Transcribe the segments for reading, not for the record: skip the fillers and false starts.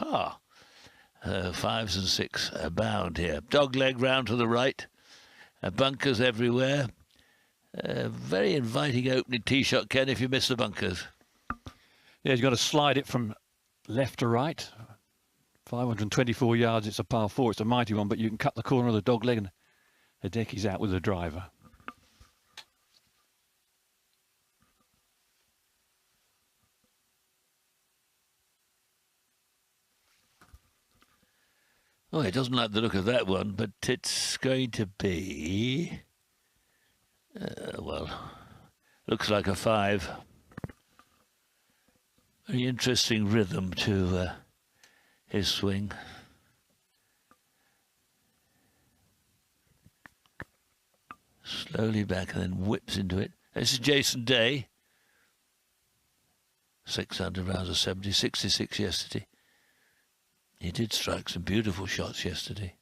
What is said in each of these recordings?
par. Fives and six abound here. Dog leg round to the right. Bunkers everywhere. Very inviting opening tee shot, Ken, if you miss the bunkers. Yeah, he's got to slide it from left to right. 524 yards, it's a par 4. It's a mighty one, but you can cut the corner of the dog leg and Hideki's out with the driver. Oh, he doesn't like the look of that one, but it's going to be, well, looks like a 5. Very interesting rhythm to his swing. Slowly back and then whips into it. This is Jason Day. 600 rounds of 70, 66 yesterday. He did strike some beautiful shots yesterday.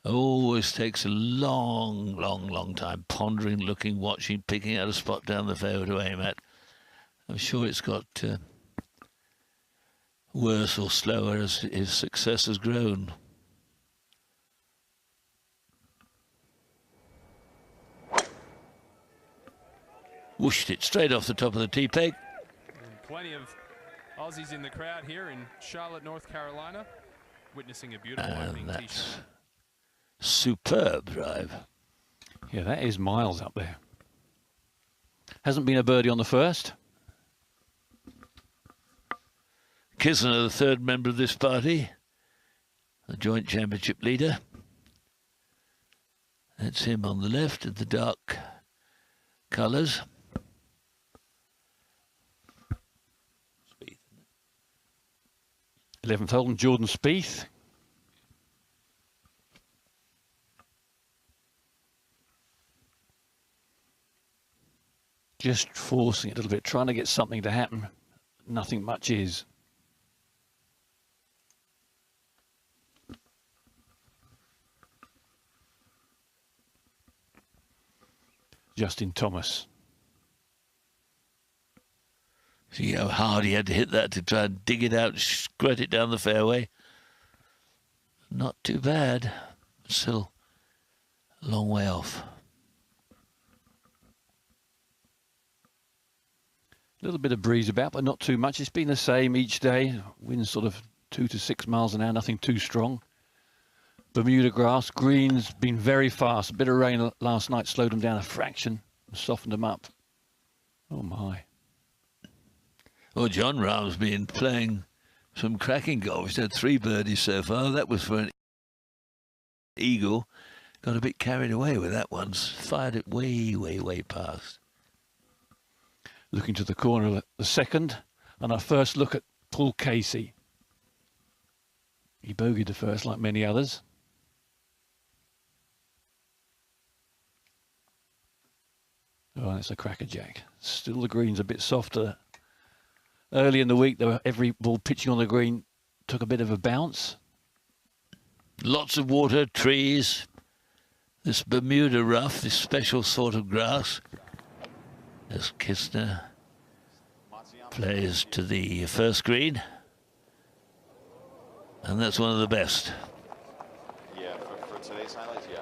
Always takes a long time, pondering, looking, watching, picking out a spot down the fairway to aim at. I'm sure it's got worse or slower as his success has grown. Whooshed it straight off the top of the tee peg. And plenty of Aussies in the crowd here in Charlotte, North Carolina, witnessing a beautiful opening tee shot. Superb drive. Yeah, that is miles up there. Hasn't been a birdie on the first. Kisner, the third member of this party, the joint championship leader. That's him on the left in the dark colours. 11th hole, Jordan Spieth. Just forcing it a little bit, trying to get something to happen. Nothing much is. Justin Thomas. See how hard he had to hit that to try and dig it out, squirt it down the fairway. Not too bad. Still a long way off. A little bit of breeze about, but not too much. It's been the same each day. Winds sort of 2 to 6 miles an hour, nothing too strong. Bermuda grass, greens been very fast. A bit of rain last night slowed them down a fraction and softened them up. Oh my. Well, John Rahm's been playing some cracking golf. He's had 3 birdies so far. That was for an eagle. Got a bit carried away with that one. Fired it way past. Looking to the corner of the second, and our first look at Paul Casey. He bogeyed the first like many others. Oh, and it's a crackerjack. Still the green's a bit softer. Early in the week, every ball pitching on the green took a bit of a bounce. Lots of water, trees, this Bermuda rough, this special sort of grass. As Kisner plays to the first green. And that's one of the best. Yeah, for today's highlights, yeah.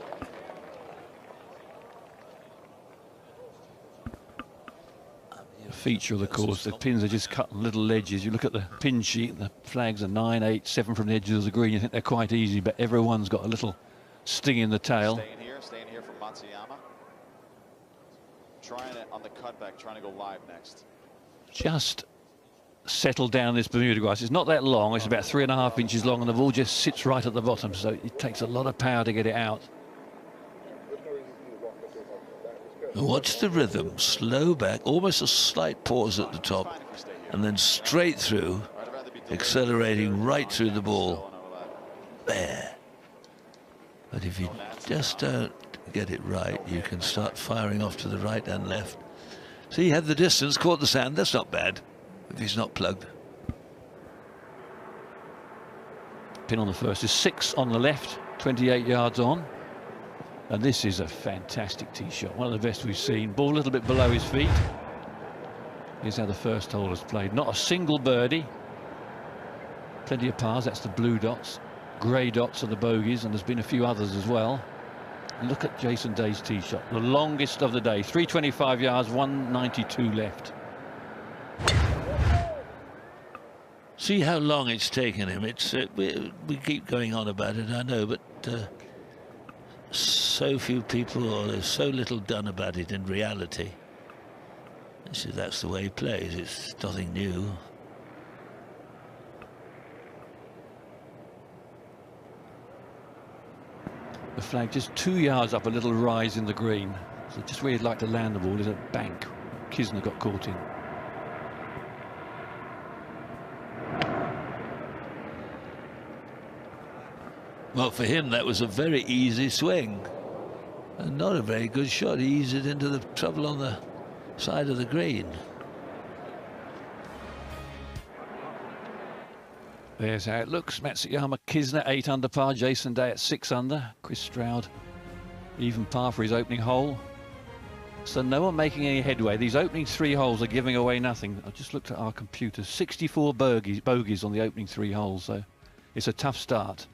A feature of the course, the pins are just cut on little ledges. You look at the pin sheet, the flags are 9, 8, 7 from the edges of the green. You think they're quite easy, but everyone's got a little sting in the tail. Staying here from Matsuyama. Trying it on the cutback, trying to go live next. Just settle down this Bermuda grass. It's not that long, it's about 3.5 inches long, and the ball just sits right at the bottom, so it takes a lot of power to get it out. Watch the rhythm, slow back, almost a slight pause at the top, and then straight through, accelerating right through the ball. There. But if you just don't get it right, you can start firing off to the right and left. See, he had the distance, caught the sand. That's not bad if he's not plugged. Pin on the first is 6 on the left, 28 yards on. And this is a fantastic tee shot, one of the best we've seen. Ball a little bit below his feet. Here's how the first hole is played. Not a single birdie. Plenty of pars, that's the blue dots. Grey dots are the bogeys, and there's been a few others as well. And look at Jason Day's tee shot, the longest of the day. 325 yards, 192 left. See how long it's taken him. It's we keep going on about it, I know, but so few people, or there's so little done about it in reality. That's the way he plays. It's nothing new. The flag just 2 yards up a little rise in the green. So just where he'd like to land the ball is a bank. Kisner got caught in. Well, for him, that was a very easy swing. And not a very good shot. He eased it into the trouble on the side of the green. There's how it looks. Matsuyama, Kisner 8 under par. Jason Day at 6 under. Chris Stroud even par for his opening hole. So no one making any headway. These opening 3 holes are giving away nothing. I just looked at our computer. 64 bogeys on the opening 3 holes. So it's a tough start.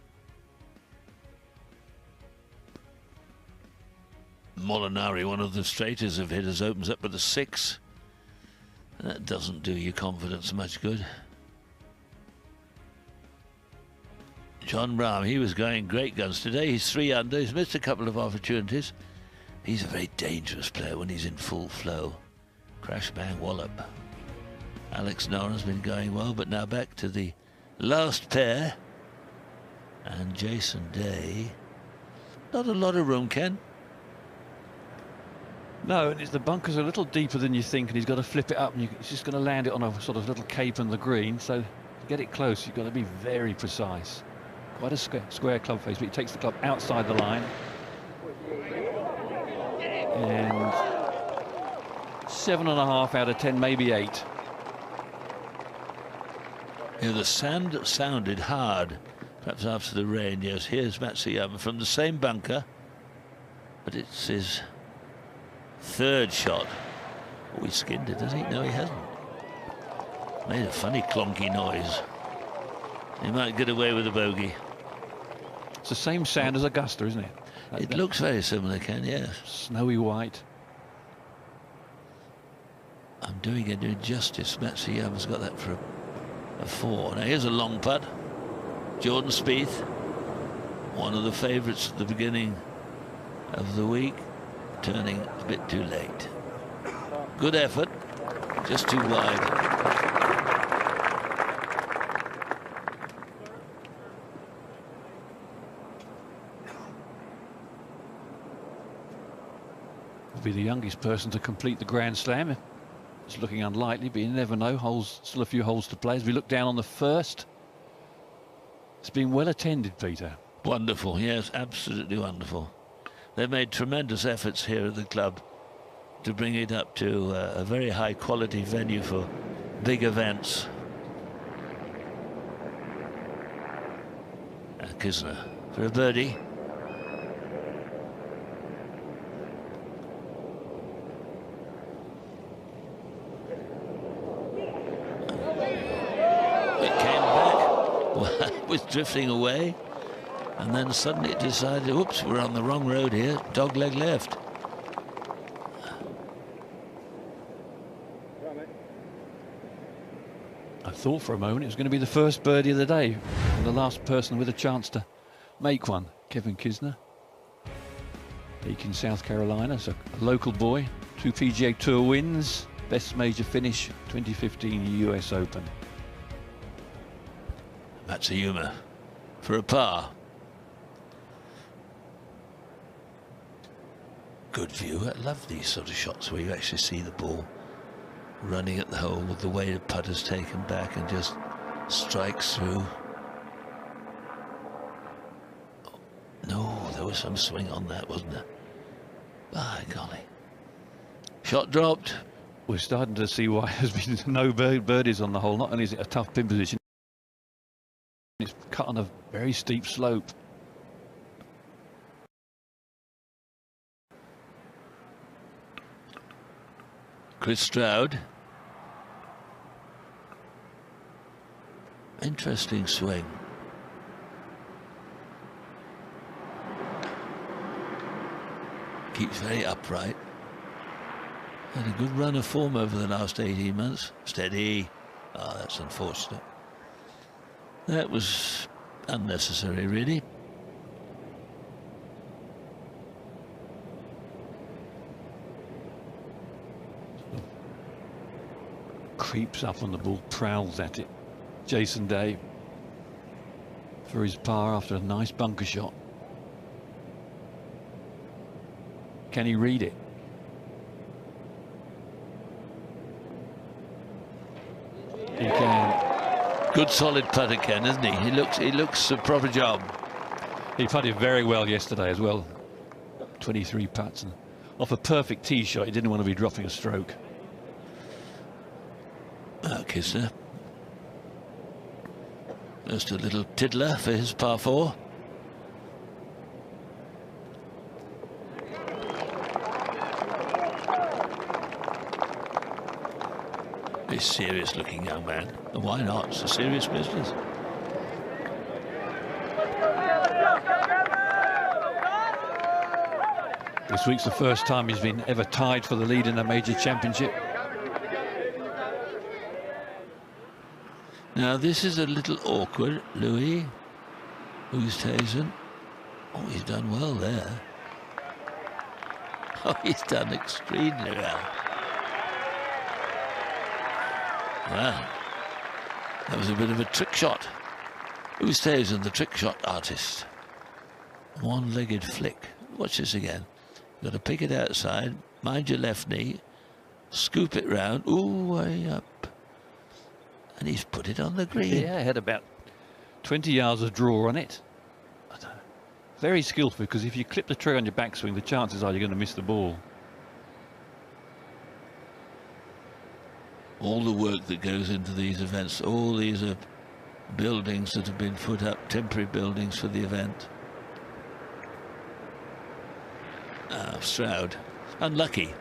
Molinari, one of the straightest of hitters, opens up with a 6. That doesn't do your confidence much good. John Rahm, he was going great guns today. He's 3 under. He's missed a couple of opportunities. He's a very dangerous player when he's in full flow. Crash, bang, wallop. Alex Noren's been going well, but now back to the last pair. And Jason Day. Not a lot of room, Ken. No, and the bunker's a little deeper than you think, and he's got to flip it up, and he's just going to land it on a sort of little cape in the green. So to get it close, you've got to be very precise. Quite a square club face, but he takes the club outside the line. And 7.5 out of 10, maybe 8. Yeah, the sand sounded hard, perhaps after the rain. Yes, here's Matsuyama from the same bunker, but it's his 3rd shot. Oh, he skinned it, has he? No, he hasn't. Made a funny clonky noise. He might get away with a bogey. It's the same sand as Augusta, isn't it? It looks very similar, Ken, yes. Snowy white. I'm doing it injustice. Matsuyama's got that for a 4. Now here's a long putt. Jordan Spieth, one of the favourites at the beginning of the week, turning a bit too late. Good effort, just too wide. Will be the youngest person to complete the Grand Slam. It's looking unlikely, but you never know. Holes, still a few holes to play. As we look down on the first, it's been well attended, Peter. Wonderful, yes, absolutely wonderful. They've made tremendous efforts here at the club to bring it up to a very high quality venue for big events. Kisner for a birdie. It came back. It was drifting away. And then suddenly it decided, oops, we're on the wrong road here. Dogleg left. I thought for a moment it was going to be the first birdie of the day, and the last person with a chance to make one. Kevin Kisner, Aiken, South Carolina, so a local boy. 2 PGA Tour wins, best major finish 2015 US Open. Matsuyama for a par. Good view. I love these sort of shots where you actually see the ball running at the hole with the way the putter's taken back and just strikes through. Oh, no, there was some swing on that, wasn't there? By golly. Shot dropped. We're starting to see why there's been no birdies on the hole. Not only is it a tough pin position, it's cut on a very steep slope. Chris Stroud. Interesting swing. Keeps very upright. Had a good run of form over the last 18 months. Steady. Oh, that's unfortunate. That was unnecessary, really. Creeps up on the ball, prowls at it. Jason Day for his par after a nice bunker shot. Can he read it? He can. Good solid putter, Ken, isn't he? He looks a proper job. He putted very well yesterday as well. 23 putts, and off a perfect tee shot. He didn't want to be dropping a stroke. Kisner. Just a little tiddler for his par 4. A serious looking young man. And why not? It's a serious business. This week's the first time he's been ever tied for the lead in a major championship. Now this is a little awkward. Louis Oosthuizen. Oh, he's done well there. Oh, he's done extremely well. Wow. That was a bit of a trick shot. Oosthuizen, the trick shot artist. One-legged flick. Watch this again. Got to pick it outside. Mind your left knee. Scoop it round. Ooh, way up. And he's put it on the green. Yeah, had about 20 yards of draw on it. Very skillful, because if you clip the trigger on your backswing, the chances are you're going to miss the ball. All the work that goes into these events, all these are buildings that have been put up, temporary buildings for the event. Stroud, unlucky.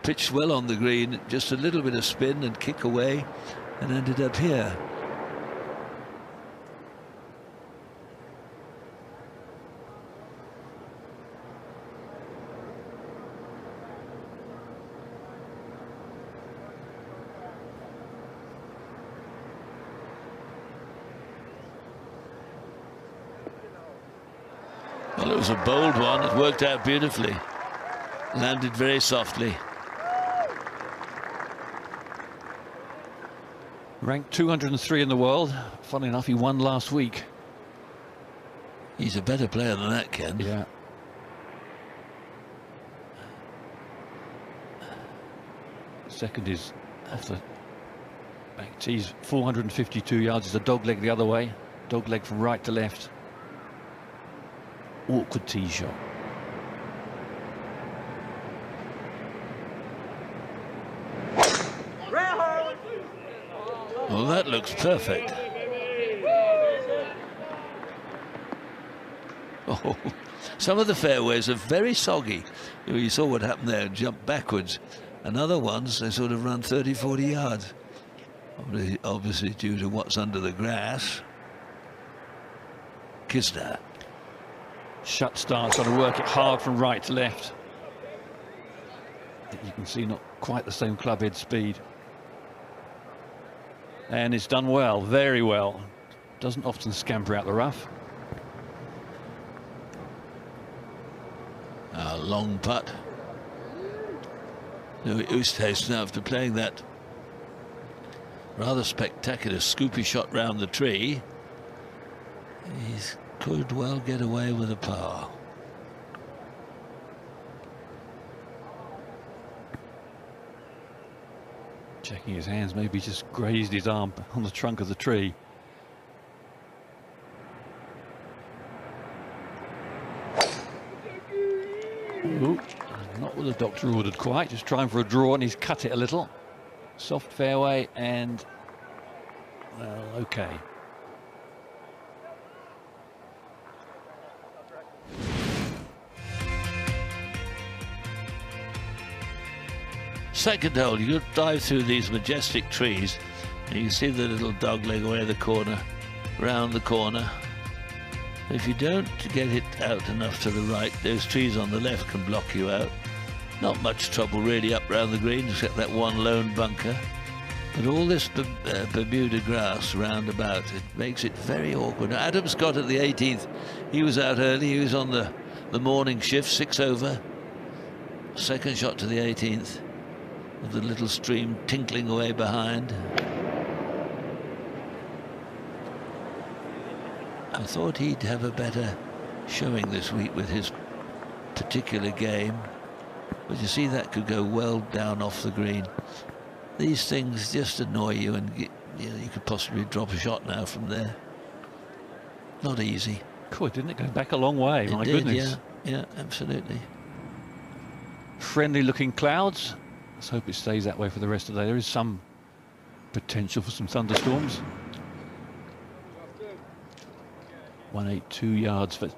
Pitched well on the green, just a little bit of spin and kick away, and ended up here. Well, it was a bold one. It worked out beautifully. Landed very softly. Ranked 203 in the world. Funny enough, he won last week. He's a better player than that, Ken. Yeah. Second is off the back tees, 452 yards. Is a dog leg the other way. Dog leg from right to left. Awkward tee shot. Well, that looks perfect. Oh, some of the fairways are very soggy. You saw what happened there, jumped backwards. And other ones, they sort of run 30, 40 yards. Obviously due to what's under the grass. Kisner. Shut start, trying to work it hard from right to left. You can see not quite the same club head speed. And it's done well, very well. Doesn't often scamper out the rough. A long putt. Louis Oosthuizen, after playing that rather spectacular scoopy shot round the tree, he could well get away with a par. Checking his hands, maybe just grazed his arm on the trunk of the tree. Ooh, not what the doctor ordered quite, just trying for a draw, and he's cut it a little. Soft fairway, and well, okay. Second hole, you dive through these majestic trees, and you can see the little dogleg away the corner, round the corner. If you don't get it out enough to the right, those trees on the left can block you out. Not much trouble really up round the green, except that one lone bunker. But all this Bermuda grass round about, it makes it very awkward. Adam Scott at the 18th, he was out early, he was on the morning shift, 6 over. Second shot to the 18th, with the little stream tinkling away behind. I thought he'd have a better showing this week with his particular game. But you see, that could go well down off the green. These things just annoy you, and you could possibly drop a shot now from there. Not easy. Cool, didn't it go back a long way? My did, goodness. Yeah, absolutely. Friendly looking clouds. Let's hope it stays that way for the rest of the day. There is some potential for some thunderstorms. 182 yards for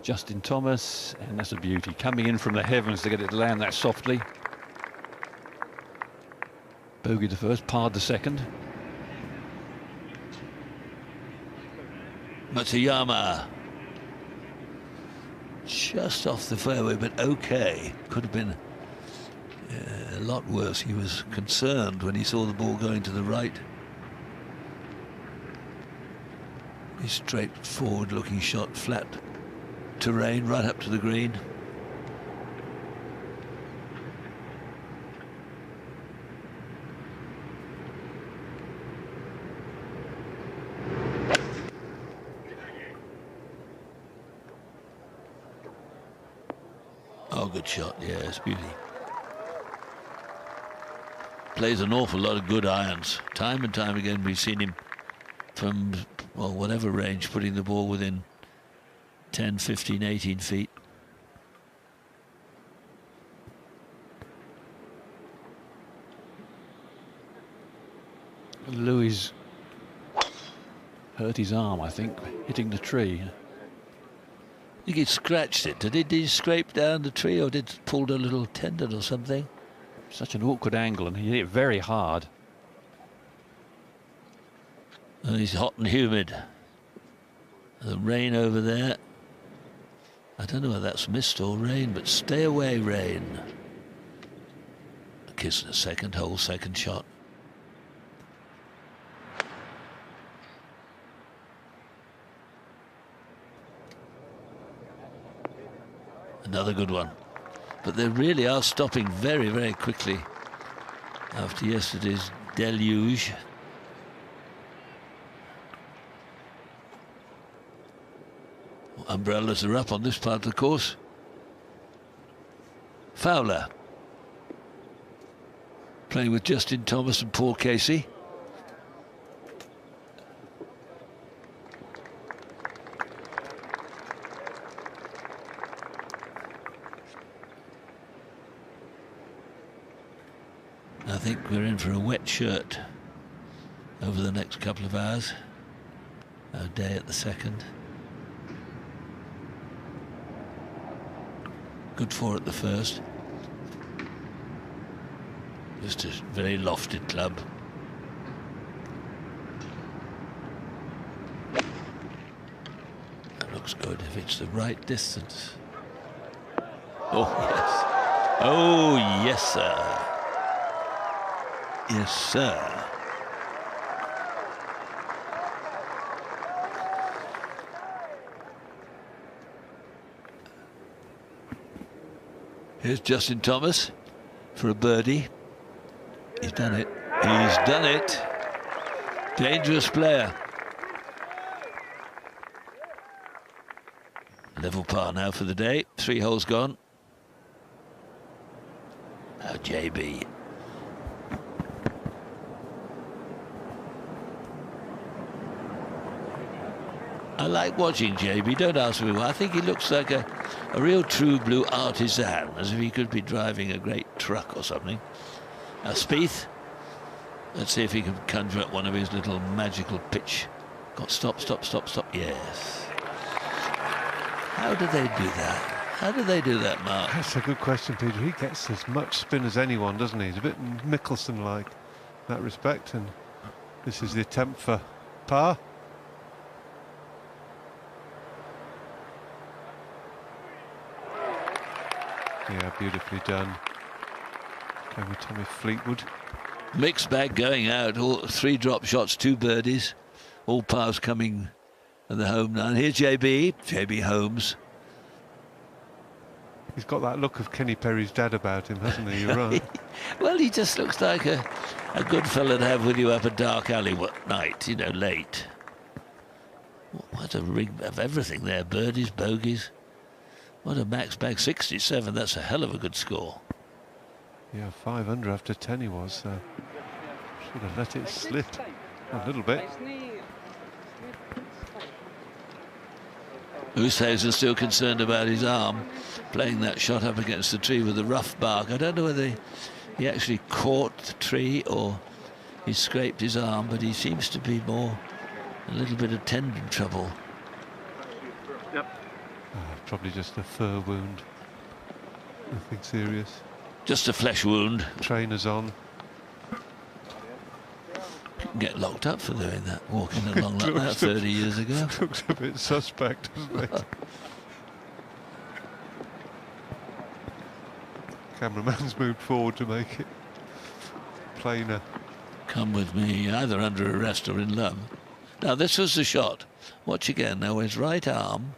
Justin Thomas, and that's a beauty. Coming in from the heavens to get it to land that softly. Bogeyed the first, parred the second. Matsuyama. Just off the fairway, but okay. Could have been a lot worse. He was concerned when he saw the ball going to the right. A straightforward looking shot, flat terrain right up to the green. Oh, good shot, yes, beauty. Plays an awful lot of good irons. Time and time again we've seen him from, well, whatever range, putting the ball within 10, 15, 18 feet. Louis hurt his arm, I think, hitting the tree. I think he scratched it. Did he scrape down the tree, or did it pulled a little tendon or something? Such an awkward angle, and he hit it very hard. And he's hot and humid. The rain over there. I don't know whether that's mist or rain, but stay away, rain. A kiss in the second hole, second shot. Another good one. But they really are stopping very, very quickly after yesterday's deluge. Umbrellas are up on this part of the course. Fowler playing with Justin Thomas and Paul Casey. I think we're in for a wet shirt over the next couple of hours. Our day at the second. Good for at the first. Just a very lofted club. That looks good if it's the right distance. Oh, yes. Oh, yes, sir. Yes, sir. Here's Justin Thomas for a birdie. He's done it. He's done it. Dangerous player. Level par now for the day. 3 holes gone. Now JB. I like watching JB, don't ask me why. I think he looks like a real true blue artisan, as if he could be driving a great truck or something. Now Spieth, let's see if he can conjure up one of his little magical pitch. Got stop, stop, stop, stop, yes. How do they do that? How do they do that, Mark? That's a good question, Peter. He gets as much spin as anyone, doesn't he? He's a bit Mickelson-like in that respect, and this is the attempt for par. Yeah, beautifully done. Going with Tommy Fleetwood. Mixed bag going out. All 3 drop shots, 2 birdies. All pars coming at the home nine. Here's JB Holmes. He's got that look of Kenny Perry's dad about him, hasn't he? You're right. Well, he just looks like a good fella to have with you up a dark alley at night, you know, late. What a ring of everything there. Birdies, bogeys. What a max bag, 67. That's a hell of a good score. Yeah, 5 under after 10 he was. Should have let it slip a little bit. Oosthuizen still concerned about his arm, playing that shot up against the tree with the rough bark. I don't know whether he actually caught the tree or he scraped his arm, but he seems to be a little bit of tendon trouble. Probably just a fur wound. Nothing serious. Just a flesh wound. Trainers on. You can get locked up for doing that, walking along like that 30 years ago. Looks a bit suspect, doesn't it? Cameraman's moved forward to make it plainer. Come with me, either under arrest or in love. Now this was the shot. Watch again. Now his right arm.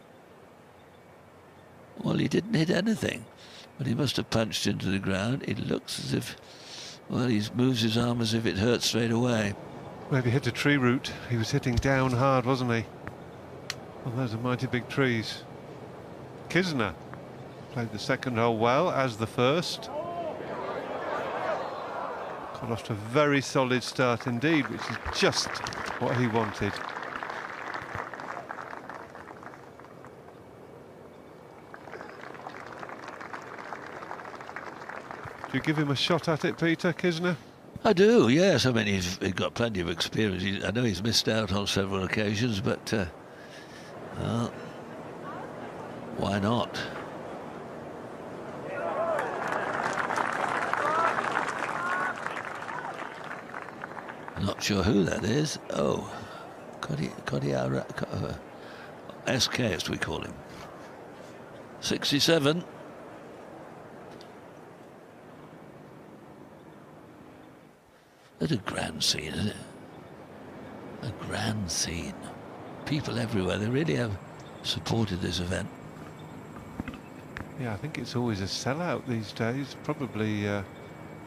Well, he didn't hit anything, but he must have punched into the ground. It looks as if, well, he moves his arm as if it hurts straight away. Maybe hit a tree root. He was hitting down hard, wasn't he? Well, those are mighty big trees. Kisner played the second hole well, as the first. Got off to a very solid start indeed, which is just what he wanted. Do you give him a shot at it, Peter, Kisner? I do, yes. I mean, he's got plenty of experience. I know he's missed out on several occasions, but well, why not? Not sure who that is. Oh, SK as we call him. 67. It's a grand scene, isn't it? A grand scene. People everywhere, they really have supported this event. Yeah, I think it's always a sellout these days, probably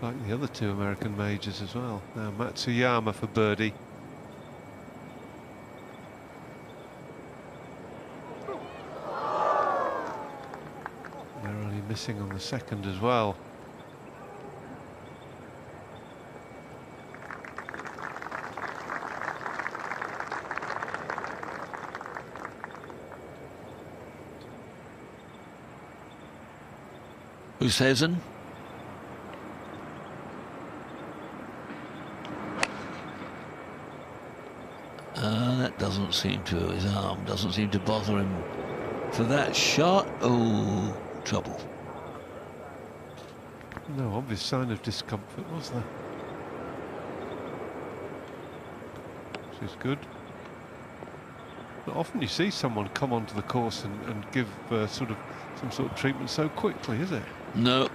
like the other 2 American majors as well. Now Matsuyama for birdie. They're only missing on the second as well. Oosthuizen. That doesn't seem to, his arm doesn't seem to bother him for that shot. Oh, trouble. No obvious sign of discomfort, was there? Which is good. Not often you see someone come onto the course and give some sort of treatment so quickly, is it? No.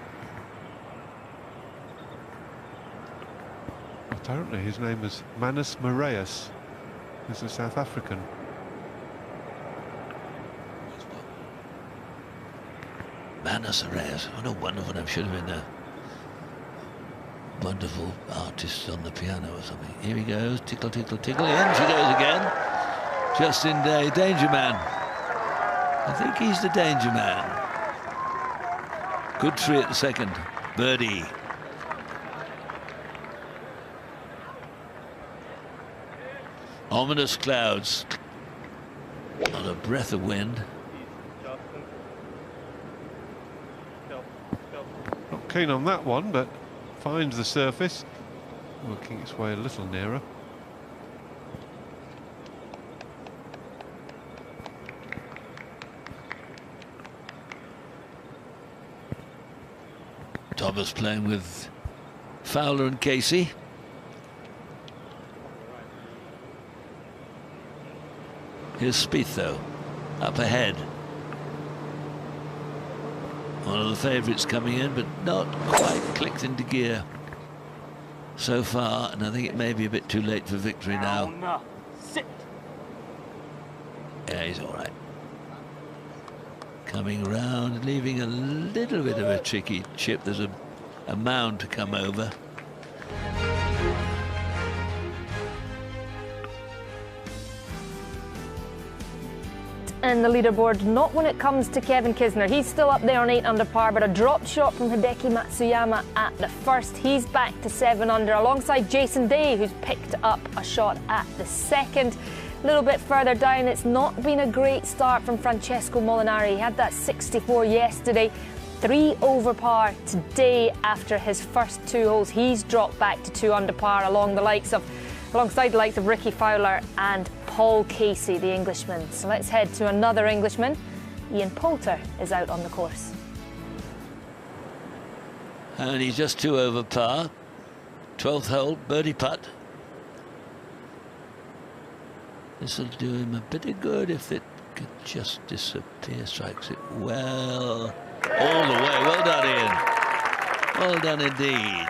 Apparently his name is Manus Moraes. He's a South African. Manus Moraes. What a wonderful name. Should have been a wonderful artist on the piano or something. Here he goes. Tickle, tickle, tickle. In she goes again. Justin Day. Danger man. I think he's the danger man. Good tree at the second. Birdie. Ominous clouds. Not a breath of wind. Not keen on that one, but finds the surface, working its way a little nearer. Thomas playing with Fowler and Casey. Here's Spieth, though, up ahead. One of the favourites coming in, but not quite clicked into gear so far, and I think it may be a bit too late for victory now. Yeah, he's all right. Coming round, leaving a little bit of a tricky chip. There's a mound to come over. And the leaderboard, not when it comes to Kevin Kisner. He's still up there on 8 under par, but a dropped shot from Hideki Matsuyama at the first. He's back to 7 under alongside Jason Day, who's picked up a shot at the second. A little bit further down, it's not been a great start from Francesco Molinari. He had that 64 yesterday, 3 over par today after his first 2 holes. He's dropped back to 2 under par alongside the likes of Ricky Fowler and Paul Casey, the Englishman. So let's head to another Englishman. Ian Poulter is out on the course. And he's just 2 over par. 12th hole, birdie putt. This will do him a bit of good if it could just disappear. Strikes it well, all the way. Well done, Ian. Well done indeed.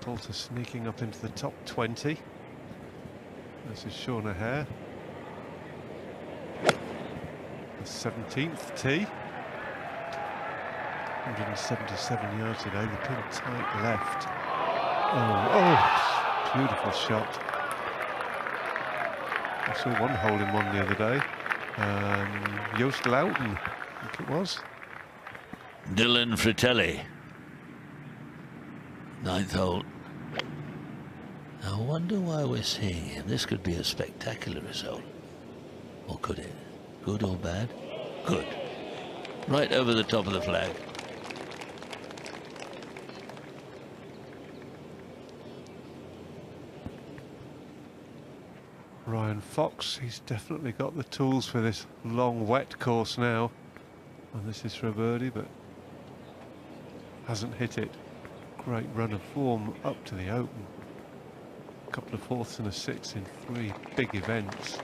Poulter sneaking up into the top 20. This is Sean O'Hare. The 17th tee. 177 yards today. The pin tight left. Oh, beautiful shot. I saw one hole in one the other day. Joost Luiten, I think it was. Dylan Fratelli. 9th hole. I wonder why we're seeing him. This could be a spectacular result. Or could it? Good or bad? Good. Right over the top of the flag. Ryan Fox, he's definitely got the tools for this long wet course now. And this is for a birdie, but hasn't hit it. Great run of form up to the Open. A couple of 4ths and a 6th in 3 big events.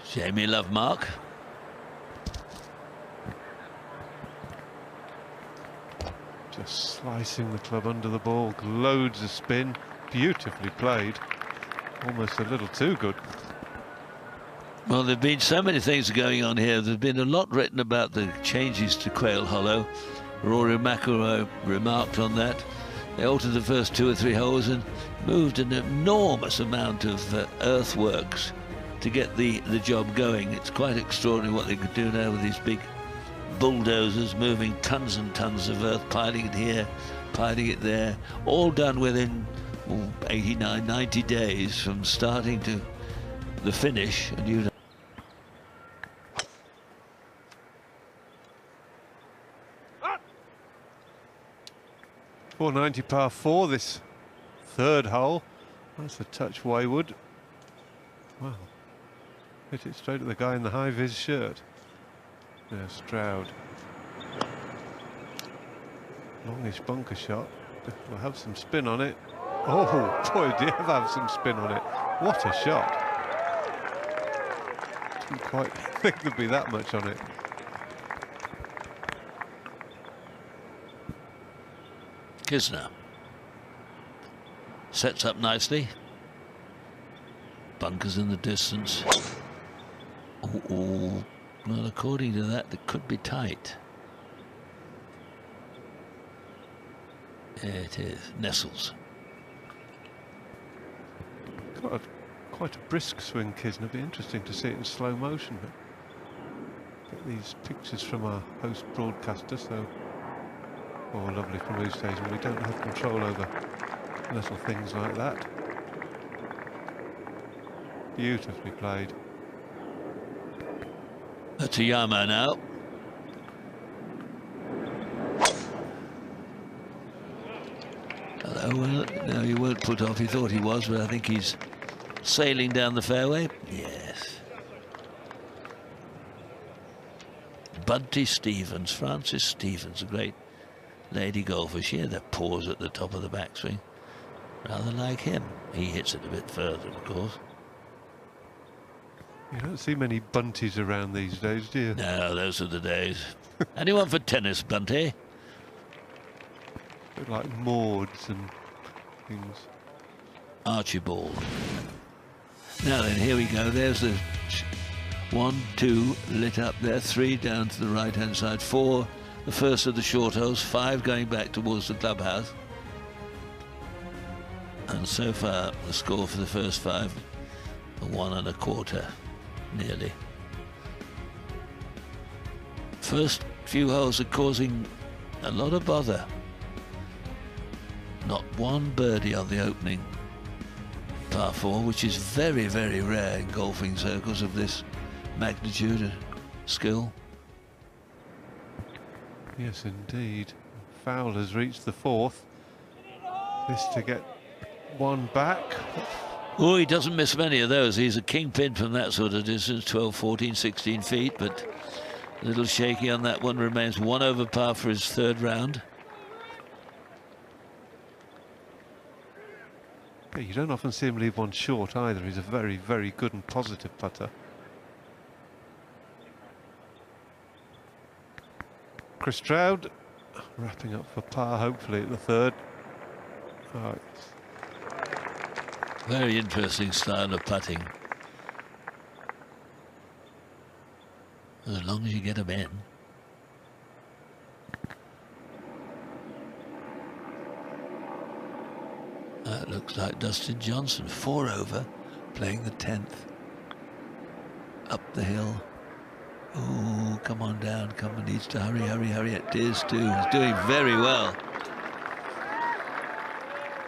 Jamie Lovemark. Just slicing the club under the ball. Loads of spin. Beautifully played. Almost a little too good. Well, there have been so many things going on here. There's been a lot written about the changes to Quail Hollow. Rory McIlroy remarked on that. They altered the first 2 or 3 holes and moved an enormous amount of earthworks to get the job going. It's quite extraordinary what they could do now with these big bulldozers moving tons and tons of earth, piling it here, piling it there, all done within 89, 90 days from starting to the finish. And you 490 par 4, this 3rd hole. That's a touch wayward. Wow. Hit it straight at the guy in the high-vis shirt. Yeah, Stroud. Longish bunker shot. We'll have some spin on it. Oh, boy, do you ever have some spin on it. What a shot. Didn't quite think there'd be that much on it. Kisner sets up nicely. Bunkers in the distance. Oh, well, according to that, it could be tight. It is. Nestles. Quite a brisk swing, Kisner. Be interesting to see it in slow motion. But get these pictures from our host broadcaster, so lovely from Blue Station. We don't have control over little things like that. Beautifully played. That's a Yama now. Well, no, he won't put off. He thought he was, but I think he's sailing down the fairway. Yes. Bunty Stevens, Frances Stevens, a great lady golfer. She had a pause at the top of the backswing. Rather like him. He hits it a bit further, of course. You don't see many bunties around these days, do you? No, those are the days. Anyone for tennis, Bunty? A bit like Mauds and things. Archibald. Now then, here we go. There's the 1, 2 lit up there, 3 down to the right-hand side, 4 the first of the short holes, 5 going back towards the clubhouse. And so far, the score for the first 5, 1 1/4, nearly. First few holes are causing a lot of bother. Not one birdie on the opening par 4, which is very, very rare in golfing circles of this magnitude and skill. Yes, indeed. Fowler's reached the 4th. This to get 1 back. Oh, he doesn't miss many of those. He's a kingpin from that sort of distance, 12, 14, 16 feet, but a little shaky on that one. Remains 1 over par for his 3rd round. Yeah, you don't often see him leave one short either. He's a very, very good and positive putter. Chris Stroud wrapping up for par, hopefully at the 3rd. Oh, Very interesting style of putting. As long as you get them in. That looks like Dustin Johnson, 4 over, playing the 10th. Up the hill. Oh, come on down, come on, needs to hurry, hurry, hurry. It is too. He's doing very well.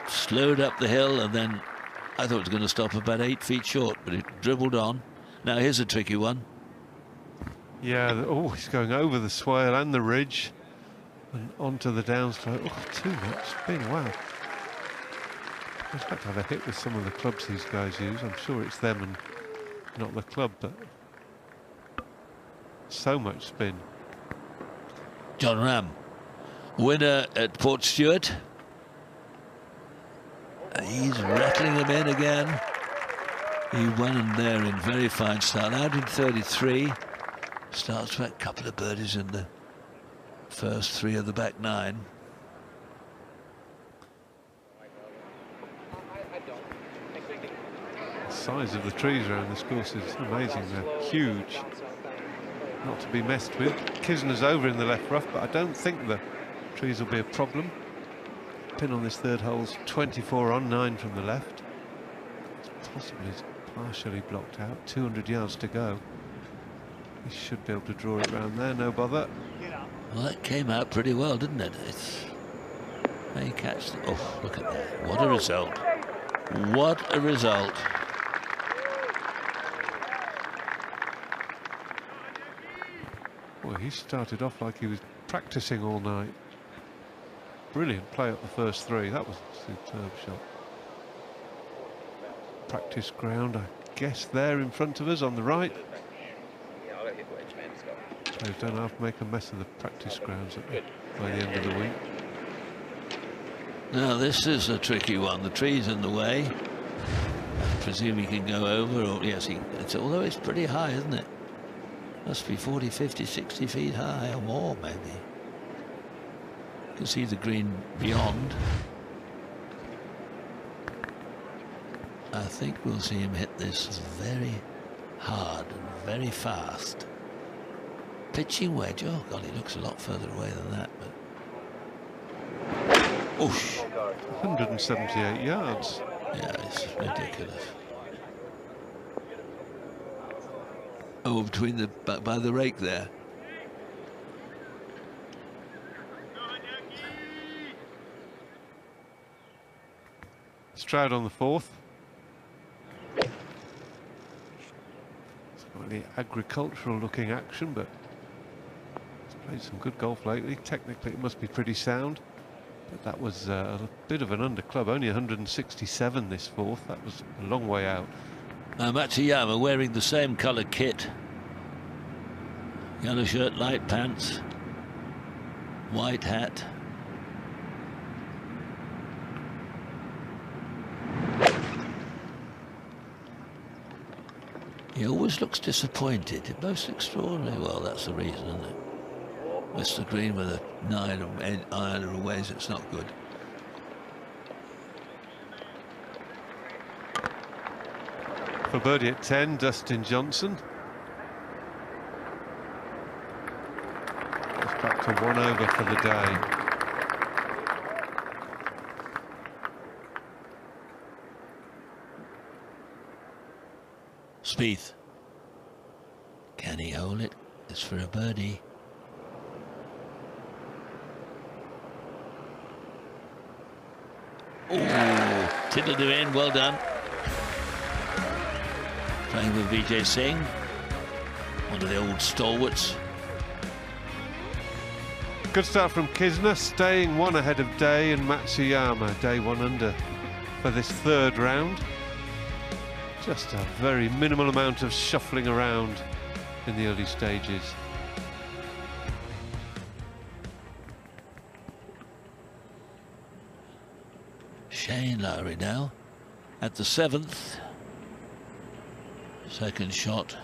Slowed up the hill, and then I thought it was going to stop about 8 feet short, but it dribbled on. Now here's a tricky one. yeah, oh, he's going over the swale and the ridge and onto the downslope. Oh, too much spin, wow. I'd like to have a hit with some of the clubs these guys use. I'm sure it's them and not the club, but so much spin. John Ram, winner at Port Stewart. He's rattling them in again. He won there in very fine style. Out in 33. Starts with a couple of birdies in the first 3 of the back 9. The size of the trees around this course is amazing. They're huge. Not to be messed with. Kisner's over in the left rough, but I don't think the trees will be a problem. Pin on this 3rd hole's 24 on, 9 from the left. It's possibly partially blocked out. 200 yards to go. He should be able to draw it round there, no bother. Well, that came out pretty well, didn't it? It's may catch the, oh, look at that. What a result. What a result. Well, he started off like he was practicing all night. Brilliant play up the first 3. That was a superb shot. Practice ground, I guess, there in front of us on the right. So don't have to make a mess of the practice grounds by the end of the week. Now this is a tricky one. The tree's in the way. I presume he can go over, or yes, although it's pretty high, isn't it? Must be 40, 50, 60 feet high or more, maybe. You can see the green beyond. I think we'll see him hit this very hard and very fast. Pitching wedge. Oh God, he looks a lot further away than that, but oosh. 178 yards. Yeah, it's ridiculous. Oh, between the by the rake there. Stroud on the 4th. Slightly agricultural looking action, but he's played some good golf lately. Technically it must be pretty sound. But that was a bit of an underclub, only 167 this fourth. That was a long way out. Matsuyama wearing the same colour kit. Yellow shirt, light pants, white hat. He always looks disappointed. Most extraordinary. Well, that's the reason, isn't it? Mr. Green with a 9 iron or ways, it's not good. For birdie at 10, Dustin Johnson. It's back to 1 over for the day. Spieth. Can he hold it? It's for a birdie. Oh, tiddled him in, well done. Playing with Vijay Singh, one of the old stalwarts. Good start from Kisner, staying 1 ahead of Day and Matsuyama. Day 1 under for this third round. Just a very minimal amount of shuffling around in the early stages. Shane Lowry now at the 7th. Second shot.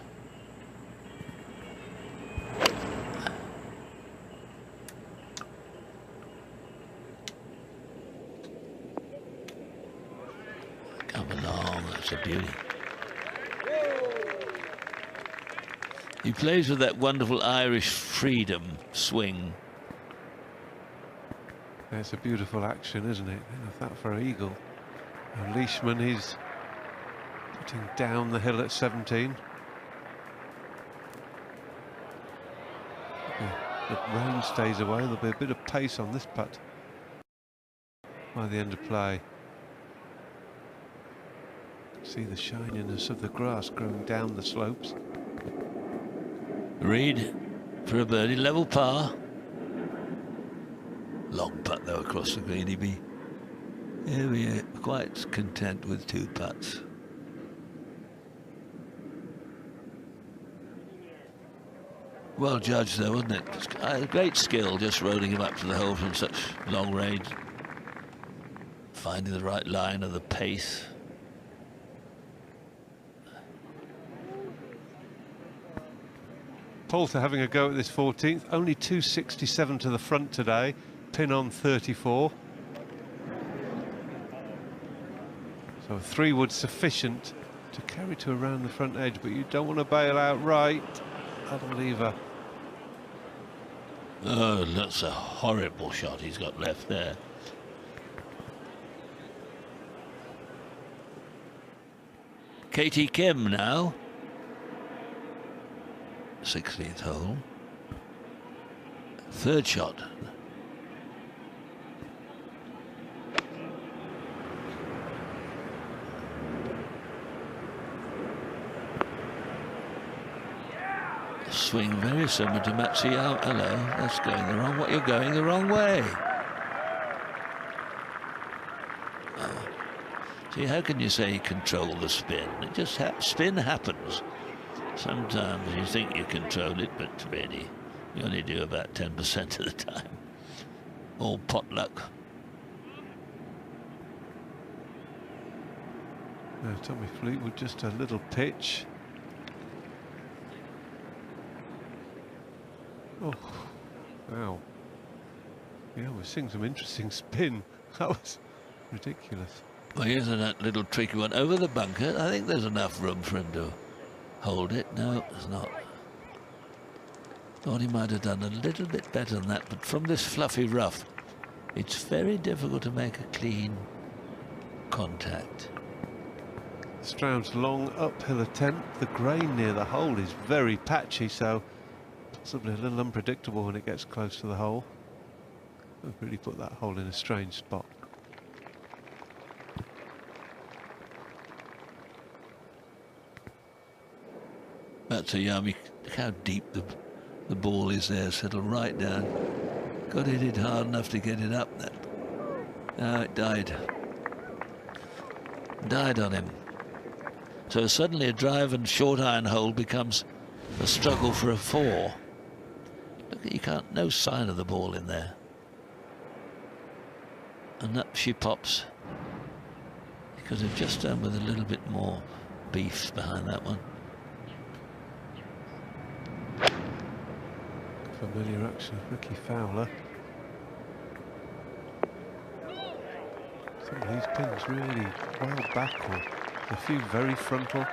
Come along, that's a beauty. He plays with that wonderful Irish freedom swing. It's a beautiful action, isn't it? That for eagle. And Leishman, he's putting down the hill at 17. The rain stays away. There'll be a bit of pace on this putt by the end of play. See the shininess of the grass growing down the slopes. Reed for a birdie, level par. Long putt though across the green. He'd be quite content with 2 putts. Well judged though, wasn't it? Great skill just rolling him up to the hole from such long range. Finding the right line of the pace. Poulter having a go at this 14th, only 267 to the front today, pin on 34. So a 3-wood sufficient to carry to around the front edge, but you don't want to bail out right. That'll leave a... Oh, that's a horrible shot he's got left there. Katie Kim now. 16th hole. Third shot. Swing very similar to Matsuyama. Hello, that's going the wrong way. You're going the wrong way. Oh. See, how can you say you control the spin? It just spin happens. Sometimes you think you control it, but really, you only do about 10% of the time. All potluck. Tommy Fleetwood, just a little pitch. Oh, wow. Yeah, we're seeing some interesting spin. That was ridiculous. Well, here's that little tricky one over the bunker. I think there's enough room for him to hold it. No, there's not. Thought he might have done a little bit better than that, but from this fluffy rough, it's very difficult to make a clean contact. Stroud's long uphill attempt. The grain near the hole is very patchy, so possibly a little unpredictable when it gets close to the hole. We've really put that hole in a strange spot. Matsuyama, look how deep the ball is there, settle right down. Got to hit it hard enough to get it up there. No, it died. Died on him. So suddenly a drive and short iron hole becomes a struggle for a 4. Look at, you can't, no sign of the ball in there. And up she pops. You could have just done with a little bit more beef behind that one. Familiar action, Ricky Fowler. Some of these pins really well back, or a few very frontal.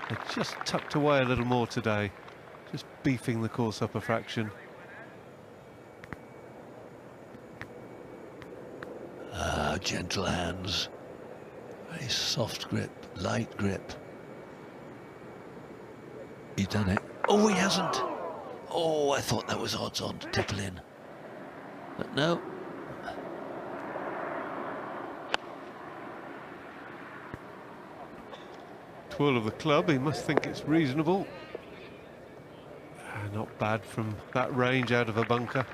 They're just tucked away a little more today, just beefing the course up a fraction. Ah, gentle hands. Very soft grip, light grip. He's done it. Oh, he hasn't. Oh, I thought that was odds on to tipple in. But no. Twirl of the club, he must think it's reasonable. Not bad from that range out of a bunker.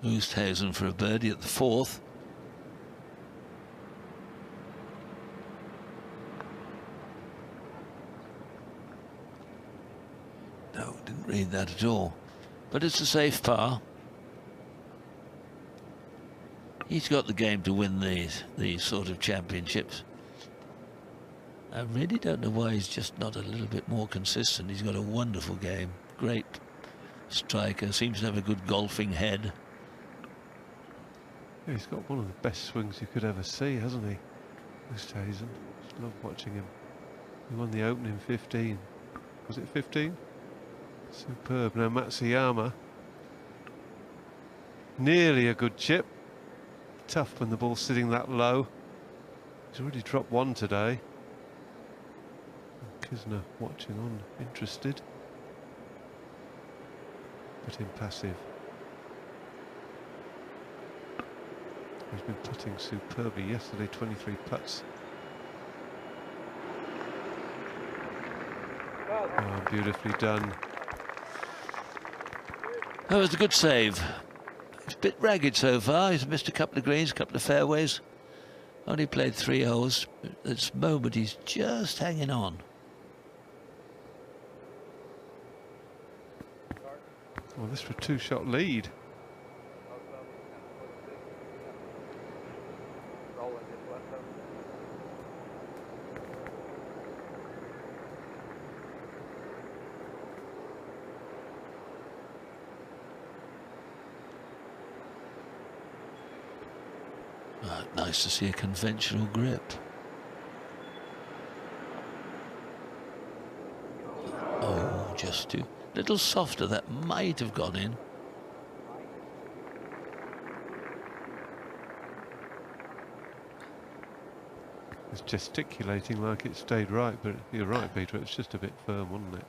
Oosthuizen for a birdie at the 4th. No, didn't read that at all. But it's a safe par. He's got the game to win these sort of championships. I really don't know why he's just not a little bit more consistent. He's got a wonderful game. Great striker. Seems to have a good golfing head. Yeah, he's got one of the best swings you could ever see, hasn't he? Oosthuizen. Just love watching him. He won the Open in 15. Was it 15? Superb. Now Matsuyama. Nearly a good chip. Tough when the ball's sitting that low. He's already dropped one today. Kisner watching on, interested, but impassive. He's been putting superbly yesterday, 23 putts. Oh, beautifully done. That was a good save. He's a bit ragged so far. He's missed a couple of greens, a couple of fairways. Only played 3 holes. At this moment, he's just hanging on. Well, this for a 2-shot lead. Nice to see a conventional grip. Oh, just too little softer. That might have gone in. It's gesticulating like it stayed right, but you're right, Peter. It's just a bit firm, wasn't it?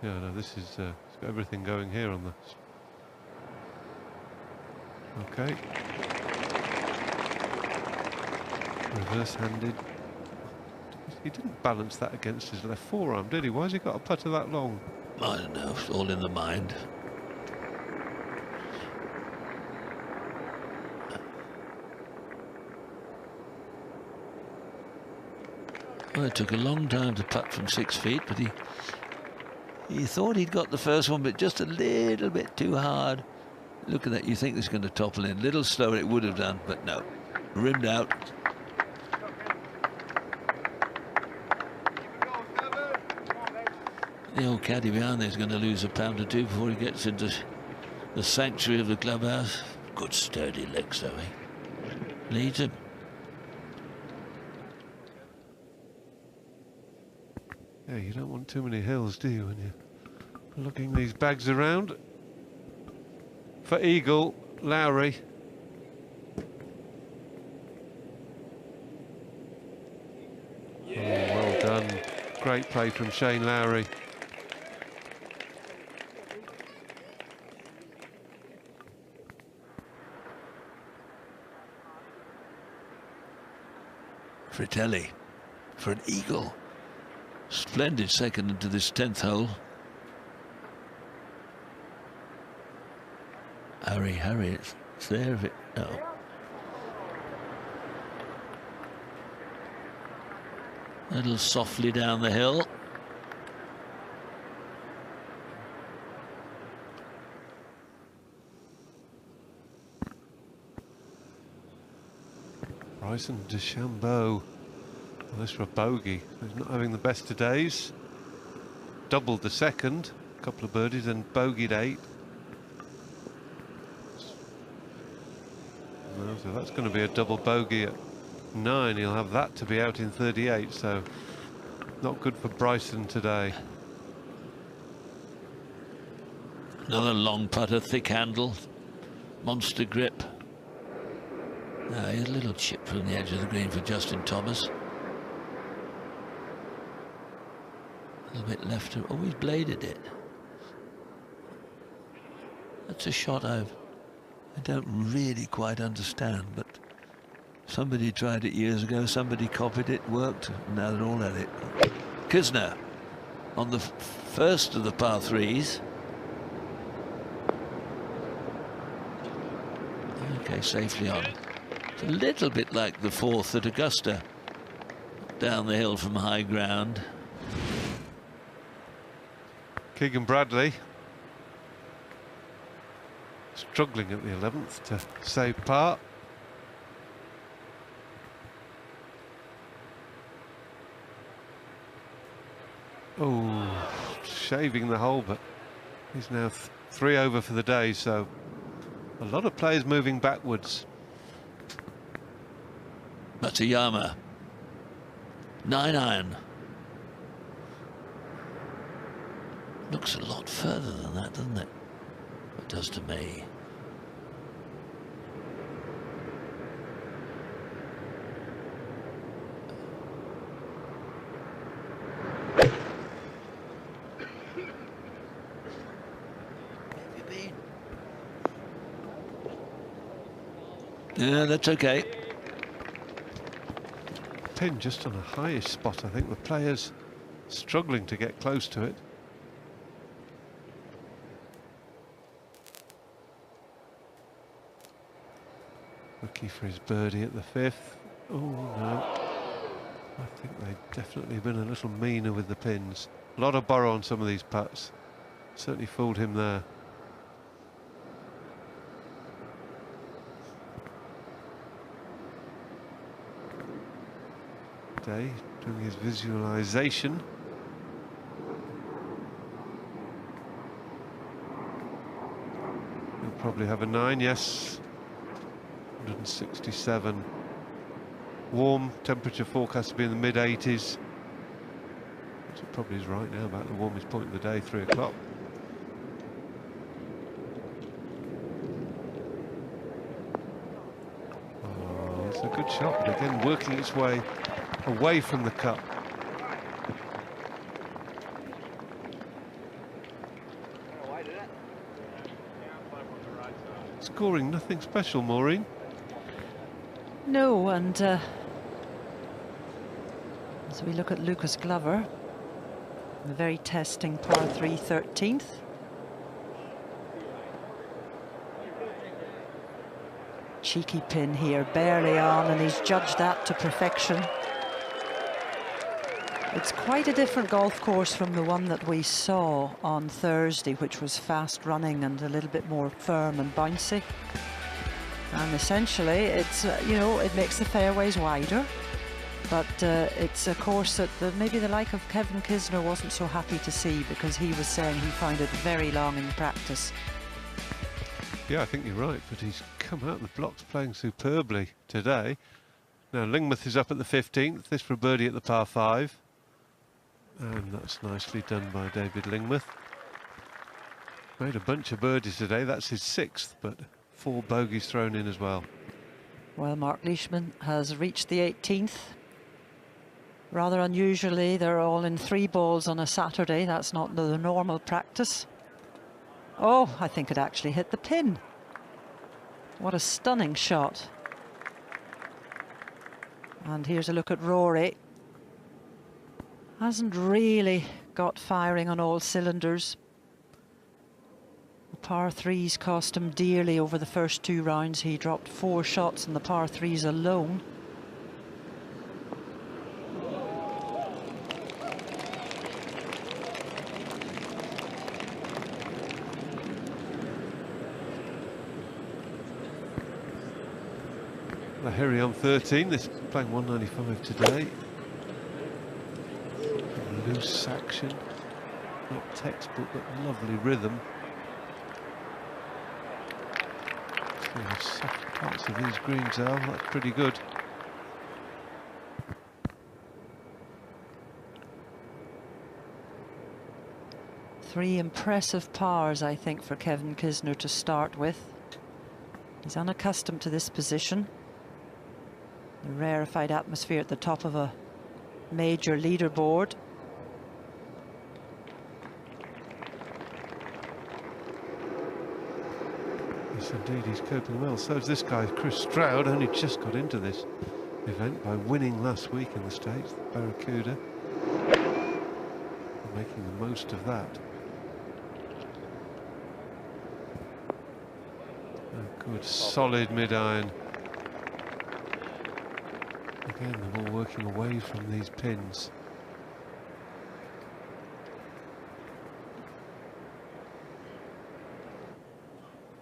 Yeah, no, this is it's got everything going here on this. Okay. Reverse-handed. He didn't balance that against his left forearm, did he? Why has he got a putter that long? I don't know. It's all in the mind. Well, it took a long time to putt from 6 feet, but he thought he'd got the first one, but just a little bit too hard. Look at that. You think it's going to topple in. A little slower it would have done, but no. Rimmed out. The old caddy behind there is going to lose a pound or two before he gets into the sanctuary of the clubhouse. Good sturdy legs, though, eh? Leads him. Yeah, you don't want too many hills, do you, when you're lugging these bags around? For eagle, Lowry. Oh, well done. Great play from Shane Lowry. Fratelli for an eagle. Splendid second into this 10th hole. Hurry, it's there if it... No. A little softly down the hill. Bryson DeChambeau. Well, this for a bogey. He's not having the best of days. Doubled the second, a couple of birdies, and bogeyed 8. Well, so that's going to be a double bogey at 9. He'll have that to be out in 38, so not good for Bryson today. Another long putter, thick handle, monster grip. Here's a little chip from the edge of the green for Justin Thomas. A little bit left. Oh, he's bladed it. That's a shot I don't really quite understand, but somebody tried it years ago, somebody copied it, worked, and now they're all at it. Kisner on the first of the par 3s. Okay, safely on. It's a little bit like the 4th at Augusta, down the hill from high ground. Keegan Bradley struggling at the 11th to save par. Oh, shaving the hole, but he's now 3 over for the day, so a lot of players moving backwards. Matsuyama, 9-iron. Looks a lot further than that, doesn't it? It does to me. Yeah, that's okay. Pin just on a highish spot, I think. The players struggling to get close to it. Rookie for his birdie at the 5th. Oh no, I think they've definitely been a little meaner with the pins. A lot of borrow on some of these putts. Certainly fooled him there. Day doing his visualization. He'll probably have a 9, yes. 167. Warm, temperature forecast to be in the mid-80s. Which it probably is right now, about the warmest point of the day, 3 o'clock. Oh, it's a good shot, but again working its way away from the cup. Scoring nothing special, Maureen. No, and as we look at Lucas Glover, a very testing par 3 13th. Cheeky pin here, barely on, and he's judged that to perfection. It's quite a different golf course from the one that we saw on Thursday, which was fast running and a little bit more firm and bouncy. And essentially, it's you know, it makes the fairways wider, but it's a course that maybe the like of Kevin Kisner wasn't so happy to see, because he was saying he found it very long in practice. Yeah, I think you're right, but he's come out of the blocks playing superbly today. Now Lingmuth is up at the 15th, this for a birdie at the par 5. And that's nicely done by David Lingmuth. Made a bunch of birdies today, that's his 6th, but 4 bogeys thrown in as well. Well, Mark Leishman has reached the 18th. Rather unusually, they're all in 3 balls on a Saturday. That's not the normal practice. Oh, I think it actually hit the pin. What a stunning shot. And here's a look at Rory. Hasn't really got firing on all cylinders. The par threes cost him dearly over the first 2 rounds. He dropped 4 shots in the par threes alone. Lahiri on 13, this playing 195 today. Loose action, not textbook, but lovely rhythm. See how soft parts of these greens are, that's pretty good. Three impressive pars, I think, for Kevin Kisner to start with. He's unaccustomed to this position. The rarefied atmosphere at the top of a major leaderboard. Yes, indeed, he's coping well. So is this guy, Chris Stroud, only just got into this event by winning last week in the States, the Barracuda. And making the most of that. A good, solid mid-iron. Again, the ball working away from these pins.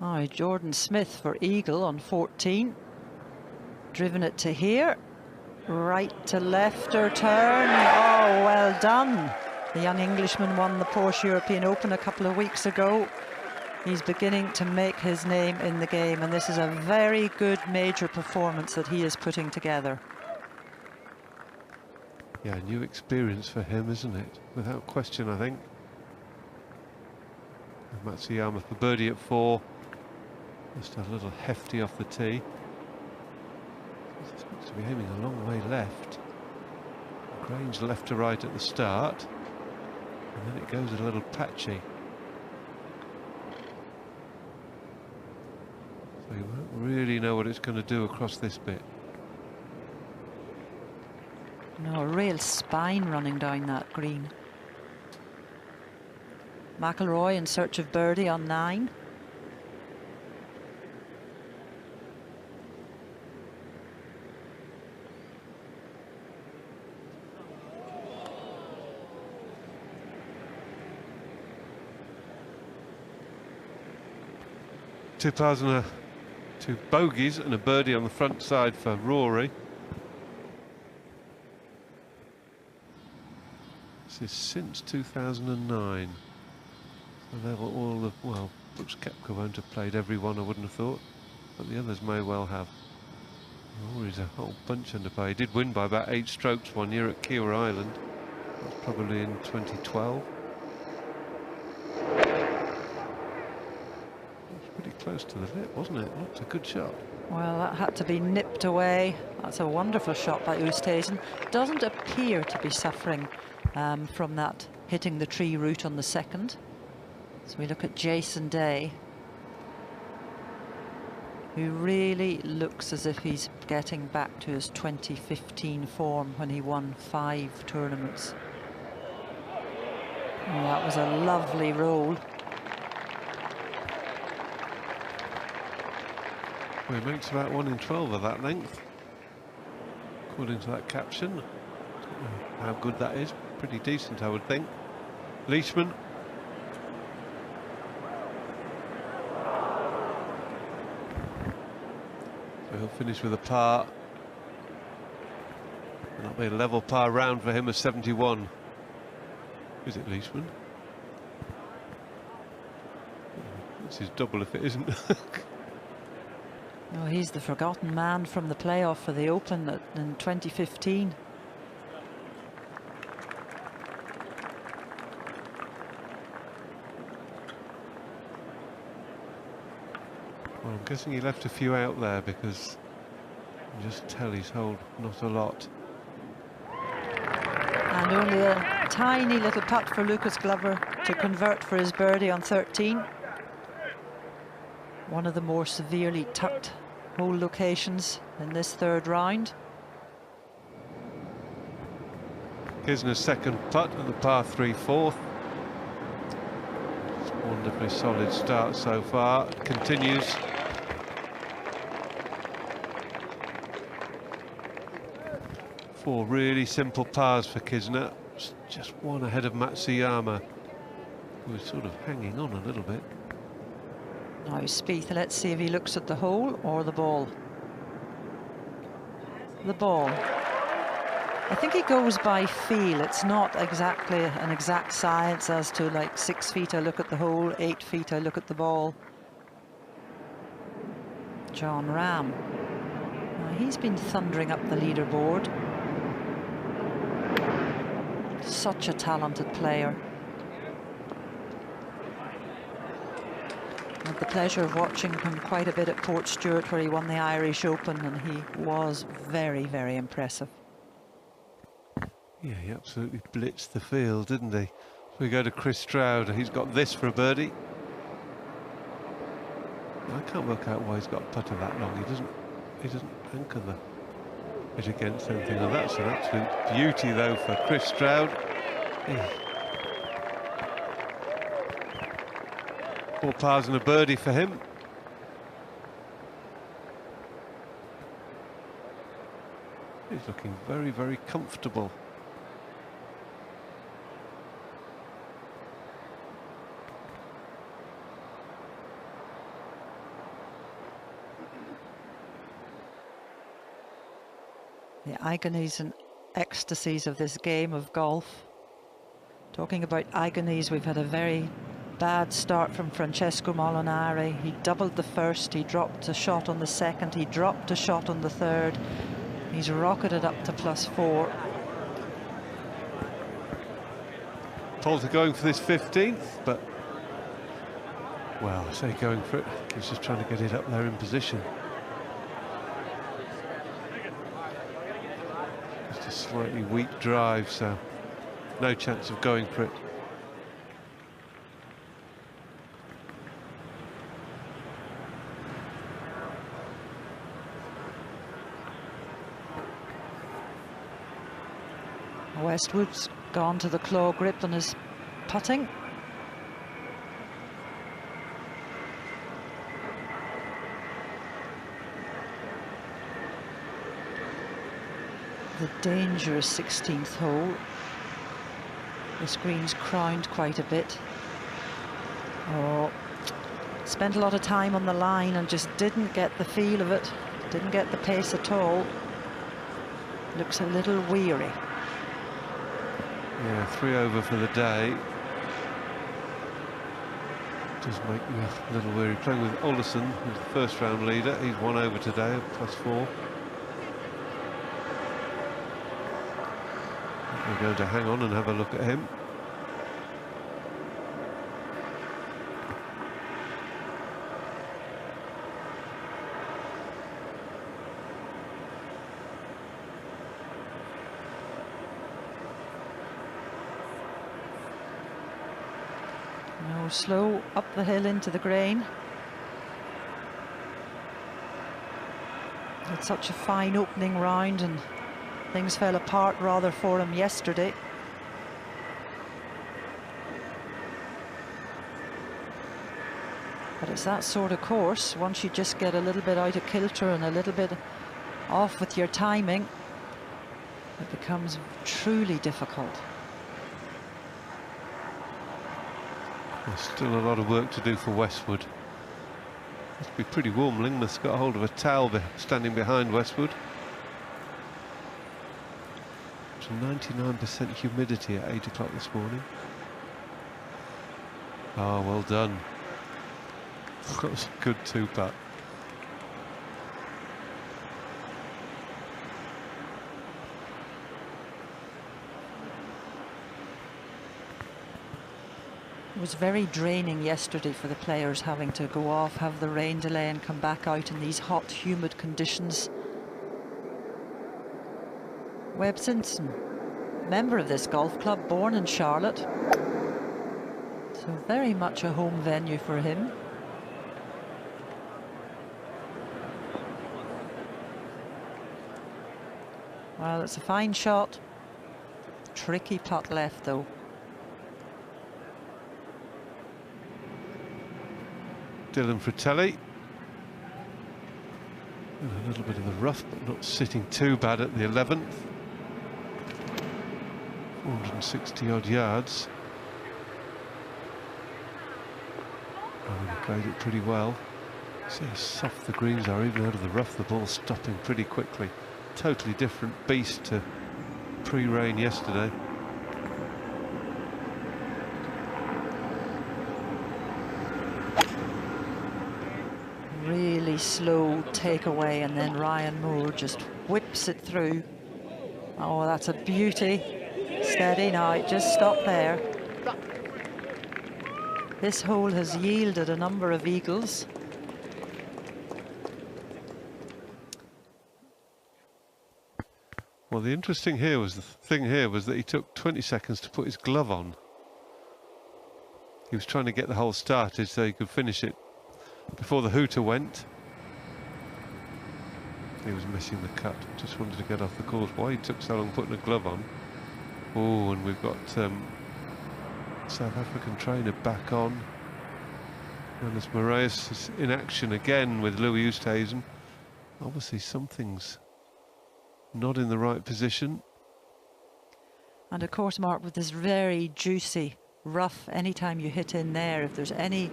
Oh, Jordan Smith for eagle on 14. Driven it to here. Right to left or turn. Oh, well done. The young Englishman won the Porsche European Open a couple of weeks ago. He's beginning to make his name in the game, and this is a very good major performance that he is putting together. Yeah, new experience for him, isn't it? Without question, I think. And Matsuyama for birdie at 4. Just a little hefty off the tee. This looks to be aiming a long way left. Grain's left to right at the start. And then it goes a little patchy. So you won't really know what it's going to do across this bit. No, a real spine running down that green. McIlroy in search of birdie on 9. Two pars and 2 bogeys and a birdie on the front side for Rory. This is since 2009. So they've all the, well, Brooks Koepka won't have played every one, I wouldn't have thought, but the others may well have. Rory's a whole bunch under par. He did win by about 8 strokes one year at Kiawah Island. That's probably in 2012. Pretty close to the lip, wasn't it? That's a good shot. Well, that had to be nipped away. That's a wonderful shot by Oosthuizen. Doesn't appear to be suffering from that hitting the tree root on the second. So we look at Jason Day, who really looks as if he's getting back to his 2015 form when he won 5 tournaments. Oh, that was a lovely roll. Well, he makes about 1 in 12 of that length, according to that caption. Don't know how good that is. Pretty decent, I would think. Leishman. So he'll finish with a par. And that'll be a level par round for him of 71. Is it Leishman? This is double if it isn't. Oh, he's the forgotten man from the playoff for the Open in 2015. Well, I'm guessing he left a few out there because you can just tell he's holed not a lot. And only a tiny little putt for Lucas Glover to convert for his birdie on 13. One of the more severely tucked hole locations in this 3rd round. Kisner's second putt at the par 3 fourth. It's a wonderfully solid start so far. Continues. Four really simple pars for Kisner. Just one ahead of Matsuyama, who was sort of hanging on a little bit. Now Spieth, let's see if he looks at the hole or the ball. The ball. I think he goes by feel. It's not exactly an exact science as to like 6 feet I look at the hole, 8 feet I look at the ball. John Ram. Now he's been thundering up the leaderboard. Such a talented player. I had the pleasure of watching him quite a bit at Portstewart, where he won the Irish Open, and he was very, very impressive. Yeah, he absolutely blitzed the field, didn't he? We go to Chris Stroud. He's got this for a birdie. I can't work out why he's got a putter that long. He doesn't anchor it against anything, and that's an absolute beauty though for Chris Stroud. Yeah. 4 pars and a birdie for him. He's looking very, very comfortable. The agonies and ecstasies of this game of golf. Talking about agonies, we've had a very bad start from Francesco Molinari. He doubled the first, he dropped a shot on the second, he dropped a shot on the third. He's rocketed up to +4. Poulter going for this 15th, but, well, I say going for it. He's just trying to get it up there in position. Just a slightly weak drive, so no chance of going for it. Westwood's gone to the claw grip on his putting. The dangerous 16th hole. The screen's crowned quite a bit. Oh, spent a lot of time on the line and just didn't get the feel of it. Didn't get the pace at all. Looks a little weary. Yeah, 3 over for the day. Does make you a little weary. Playing with Olesen, who's the first round leader. He's 1 over today, +4. We're going to hang on and have a look at him. No, slow up the hill into the green. Had such a fine opening round and things fell apart rather for him yesterday. But it's that sort of course, once you just get a little bit out of kilter and a little bit off with your timing, it becomes truly difficult. There's still a lot of work to do for Westwood. Must be pretty warm. Lingmuth's got a hold of a towel standing behind Westwood. It's 99% humidity at 8 o'clock this morning. Oh, well done. That was a good 2-putt. It was very draining yesterday for the players, having to go off, have the rain delay and come back out in these hot, humid conditions. Webb Simpson, member of this golf club, born in Charlotte. So very much a home venue for him. Well, it's a fine shot. Tricky putt left though. Dylan Fratelli. And a little bit of the rough, but not sitting too bad at the 11th. 460 odd yards. And he played it pretty well. See how soft the greens are, even out of the rough, the ball's stopping pretty quickly. Totally different beast to pre-rain yesterday. Really slow takeaway, and then Ryan Moore just whips it through. Oh, that's a beauty. Steady now, just stop there. This hole has yielded a number of eagles. Well, the interesting thing here was that he took 20 seconds to put his glove on. He was trying to get the hole started so he could finish it before the hooter went. He was missing the cut, just wanted to get off the course. Why he took so long putting a glove on. Oh, and we've got South African trainer back on. Jonas Moraes is in action again with Louis Oosthuizen. Obviously something's not in the right position. And of course, Mark, with this very juicy rough, anytime you hit in there, if there's any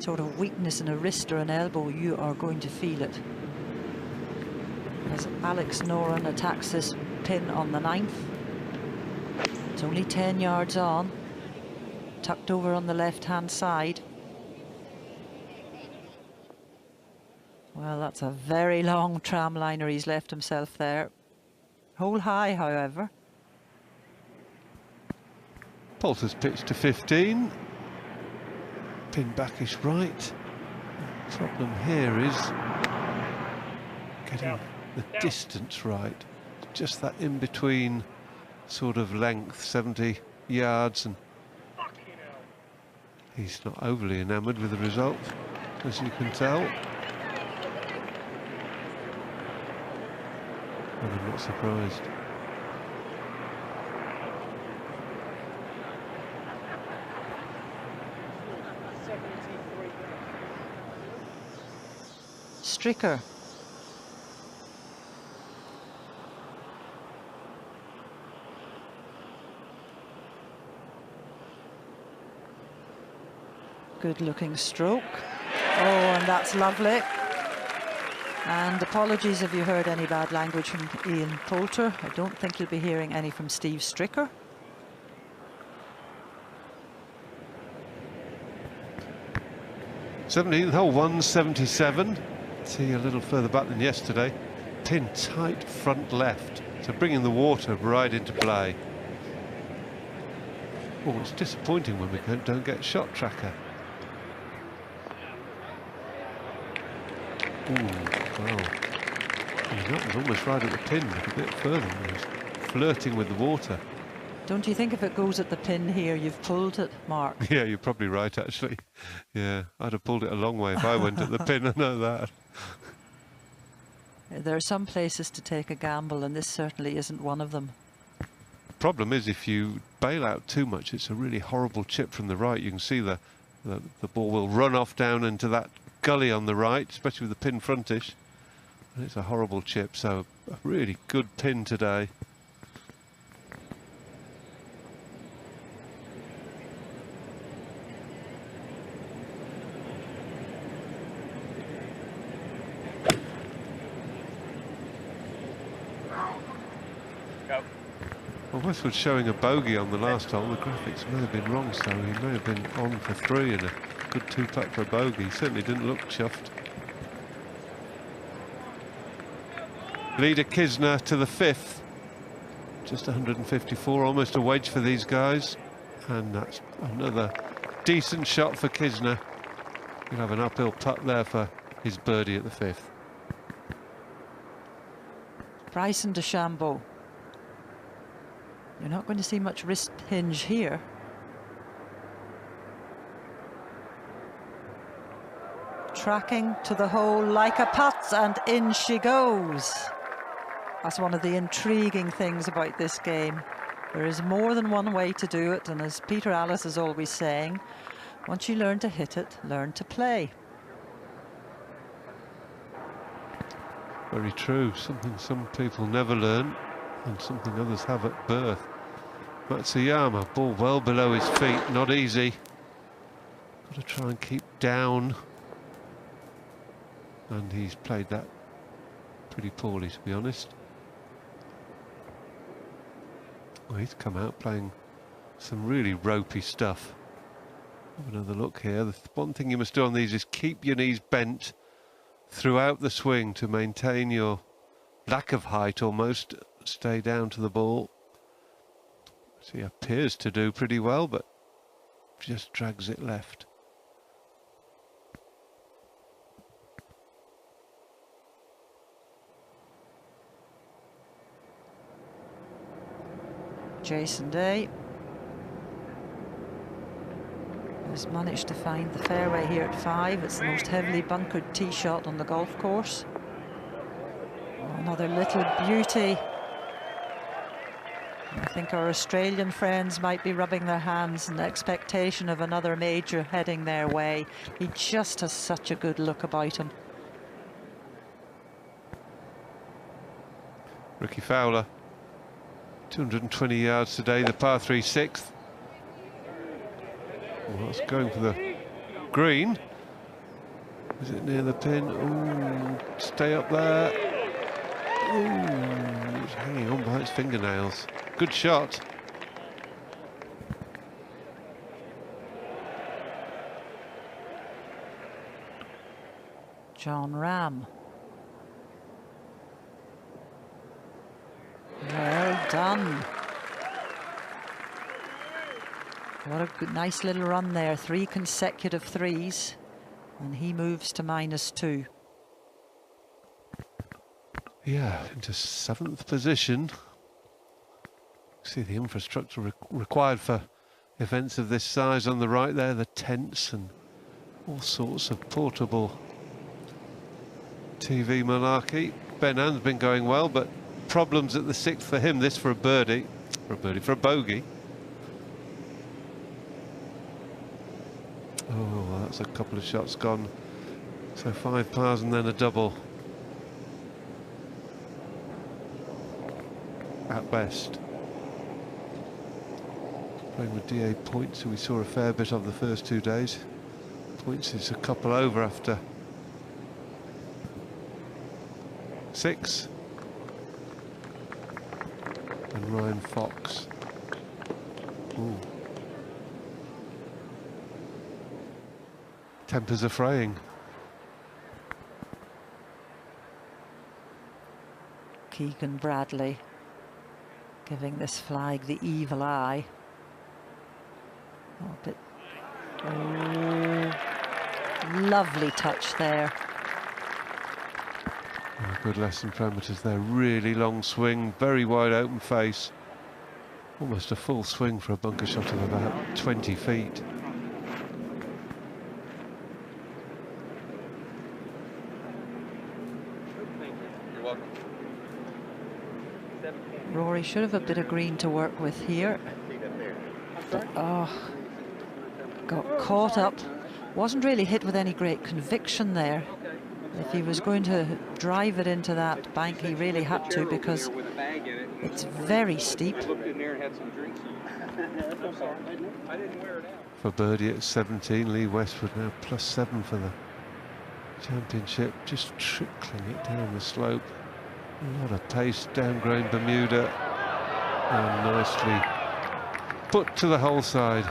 sort of weakness in a wrist or an elbow, you are going to feel it. As Alex Noren attacks this pin on the 9th. It's only 10 yards on, tucked over on the left-hand side. Well, that's a very long tram liner he's left himself there. Hole high, however. Poulter's pitch to 15. Pin backish right. The problem here is getting the distance right. Just that in-between sort of length, 70 yards, and he's not overly enamoured with the result, as you can tell. And I'm not surprised. Stricker. Good looking stroke. Oh, and that's lovely. And apologies if you heard any bad language from Ian Poulter. I don't think you'll be hearing any from Steve Stricker. '17th hole, 177. See, a little further back than yesterday. Pin tight front left, so bringing the water right into play. Oh, it's disappointing when we don't get shot tracker. Ooh, wow. That was almost right at the pin, but a bit further. He was flirting with the water. Don't you think if it goes at the pin here, you've pulled it, Mark? Yeah, you're probably right, actually. Yeah, I'd have pulled it a long way if I went at the pin, I know that. There are some places to take a gamble, and this certainly isn't one of them. The problem is if you bail out too much, it's a really horrible chip from the right. You can see the ball will run off down into that gully on the right, especially with the pin frontish. And it's a horrible chip, so a really good pin today. Well, Westwood's showing a bogey on the last hole. The graphics may have been wrong, so he may have been on for 3 and a good 2-putt for a bogey. He certainly didn't look chuffed. Leader Kisner to the 5th. Just 154, almost a wedge for these guys. And that's another decent shot for Kisner. He'll have an uphill putt there for his birdie at the 5th. Bryson DeChambeau. You're not going to see much wrist hinge here. Tracking to the hole like a putt, and in she goes. That's one of the intriguing things about this game. There is more than one way to do it, and as Peter Allis is always saying, once you learn to hit it, learn to play. Very true. Something some people never learn, and something others have at birth. Matsuyama, ball well below his feet, not easy. Got to try and keep down. And he's played that pretty poorly, to be honest. Well, he's come out playing some really ropey stuff. Have another look here. The one thing you must do on these is keep your knees bent throughout the swing to maintain your lack of height almost. Stay down to the ball. So he appears to do pretty well, but just drags it left. Jason Day has managed to find the fairway here at 5. It's the most heavily bunkered tee shot on the golf course. Another little beauty. I think our Australian friends might be rubbing their hands in expectation of another major heading their way. He just has such a good look about him. Ricky Fowler, 220 yards today, the par 3 6th. Well, that's going for the green. Is it near the pin? Ooh, stay up there. Ooh, it's hanging on by its fingernails. Good shot. John Ram. Well done. What a good, nice little run there. 3 consecutive threes, and he moves to -2. Yeah, into 7th position. See the infrastructure required for events of this size on the right there, the tents and all sorts of portable TV malarkey. Ben Ann's been going well, but problems at the 6th for him. This for a birdie, for a bogey. Oh, that's a couple of shots gone. So 5 pars and then a double. At best. Playing with DA Points, who we saw a fair bit of the first 2 days. Points is a couple over after 6. And Ryan Fox. Ooh. Tempers are fraying. Keegan Bradley giving this flag the evil eye. Oh, a bit. Oh, lovely touch there. Oh, good lesson parameters there. Really long swing, very wide open face. Almost a full swing for a bunker shot of about 20 feet. Rory should have a bit of green to work with here. But, oh, got caught up. Wasn't really hit with any great conviction there. If he was going to drive it into that bank, he really had to, because it's very steep. For birdie at 17, Lee Westwood now +7 for the championship, just trickling it down the slope. A lot of pace down Green Bermuda, and nicely put to the hole side.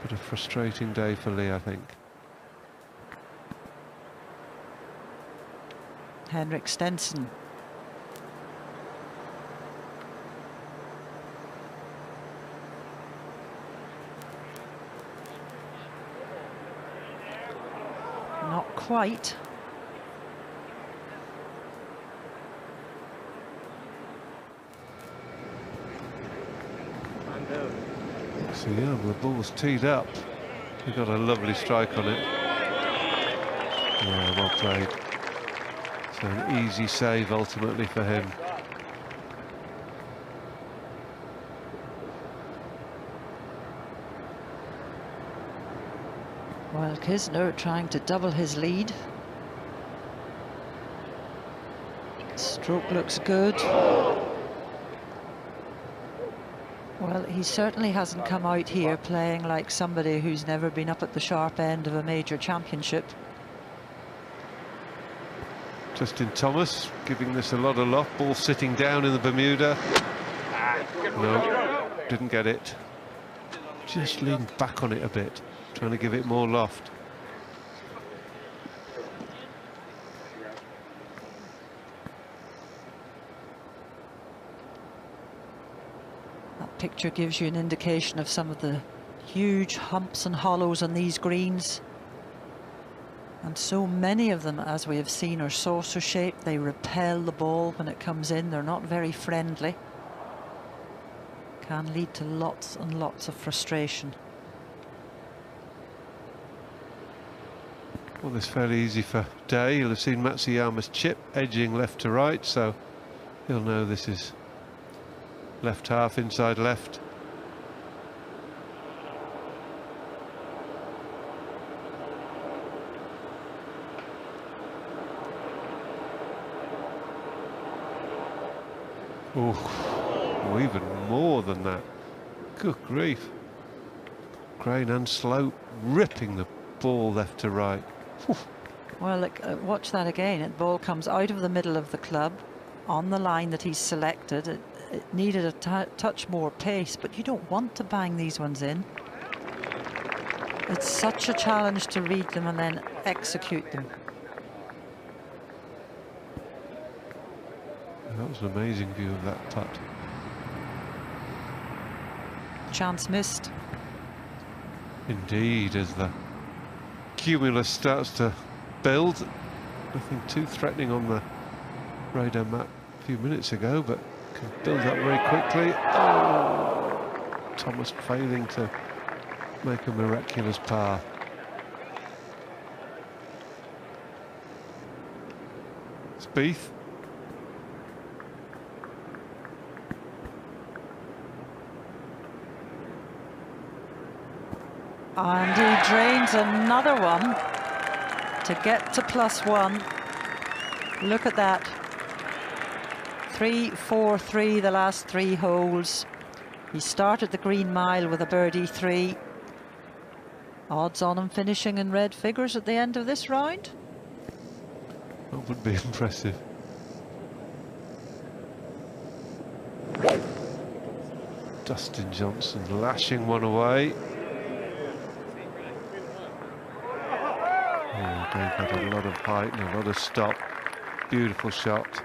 But a frustrating day for Lee, I think. Henrik Stenson. Not quite. So yeah, the ball's teed up. He got a lovely strike on it. Yeah, well played. So an easy save ultimately for him. Well, Kisner trying to double his lead. Stroke looks good. Well, he certainly hasn't come out here playing like somebody who's never been up at the sharp end of a major championship. Justin Thomas giving this a lot of loft. Ball sitting down in the Bermuda. No, didn't get it. Just leaned back on it a bit, trying to give it more loft. That picture gives you an indication of some of the huge humps and hollows on these greens. And so many of them, as we have seen, are saucer shaped. They repel the ball when it comes in. They're not very friendly. Can lead to lots and lots of frustration. Well, this fairly easy for Day. You'll have seen Matsuyama's chip edging left to right, so he'll know this is left half, inside left. Oh, even more than that. Good grief. Grain and slope, ripping the ball left to right. Well, look, watch that again. The ball comes out of the middle of the club on the line that he's selected. It needed a touch more pace, but you don't want to bang these ones in. It's such a challenge to read them and then execute them. That was an amazing view of that putt. Chance missed. Indeed, as the cumulus starts to build. Nothing too threatening on the radar map a few minutes ago, but can build up very quickly. Oh, Thomas failing to make a miraculous par. Spieth. And he drains another one to get to +1. Look at that. 3, 4, 3 the last 3 holes. He started the Green Mile with a birdie 3. Odds on him finishing in red figures at the end of this round? That would be impressive. Dustin Johnson lashing one away. They've had a lot of height and a lot of stop. Beautiful shot.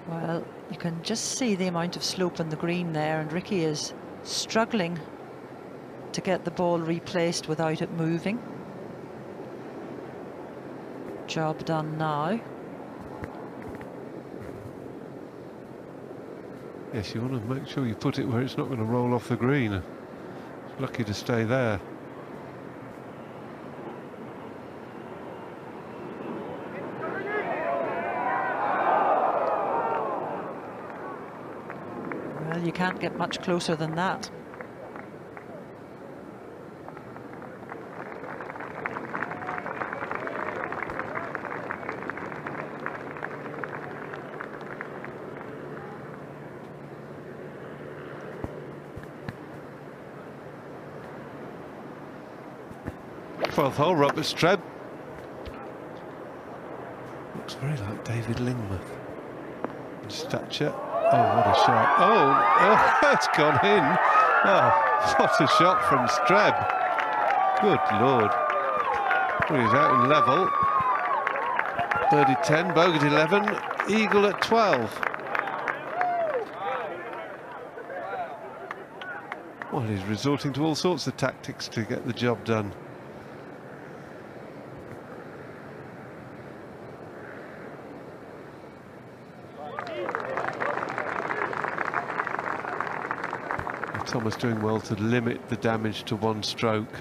Well, you can just see the amount of slope on the green there, and Ricky is struggling to get the ball replaced without it moving. Job done now. Yes, you want to make sure you put it where it's not going to roll off the green. It's lucky to stay there. Well, you can't get much closer than that. Twelfth hole, Robert Streb. Looks very like David Lingmuth in stature. Oh, what a shot. Oh, that's gone in. Oh, what a shot from Streb. Good Lord. Well, he's out in level. Birdie 10, bogey 11, eagle at 12. Well, he's resorting to all sorts of tactics to get the job done. Thomas doing well to limit the damage to 1 stroke.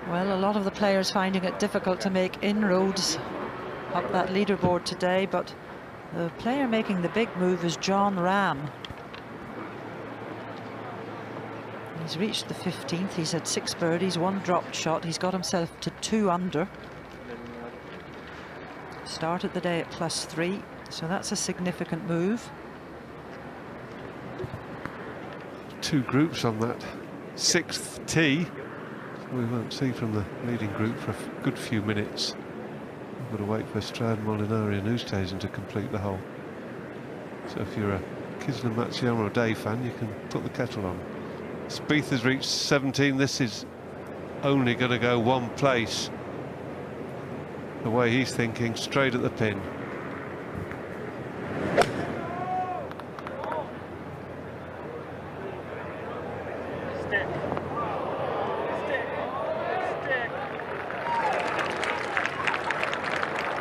Well, a lot of the players finding it difficult to make inroads up that leaderboard today, but the player making the big move is Jon Rahm. He's reached the 15th. He's had 6 birdies, 1 dropped shot. He's got himself to 2 under. Started the day at +3, so that's a significant move. 2 groups on that 6th tee. We won't see from the leading group for a good few minutes. We've got to wait for Stroud, Molinari and Oosthuizen to complete the hole. So if you're a Kisner, Matsuyama or Day fan, you can put the kettle on. Spieth has reached 17. This is only going to go one place. The way he's thinking, straight at the pin.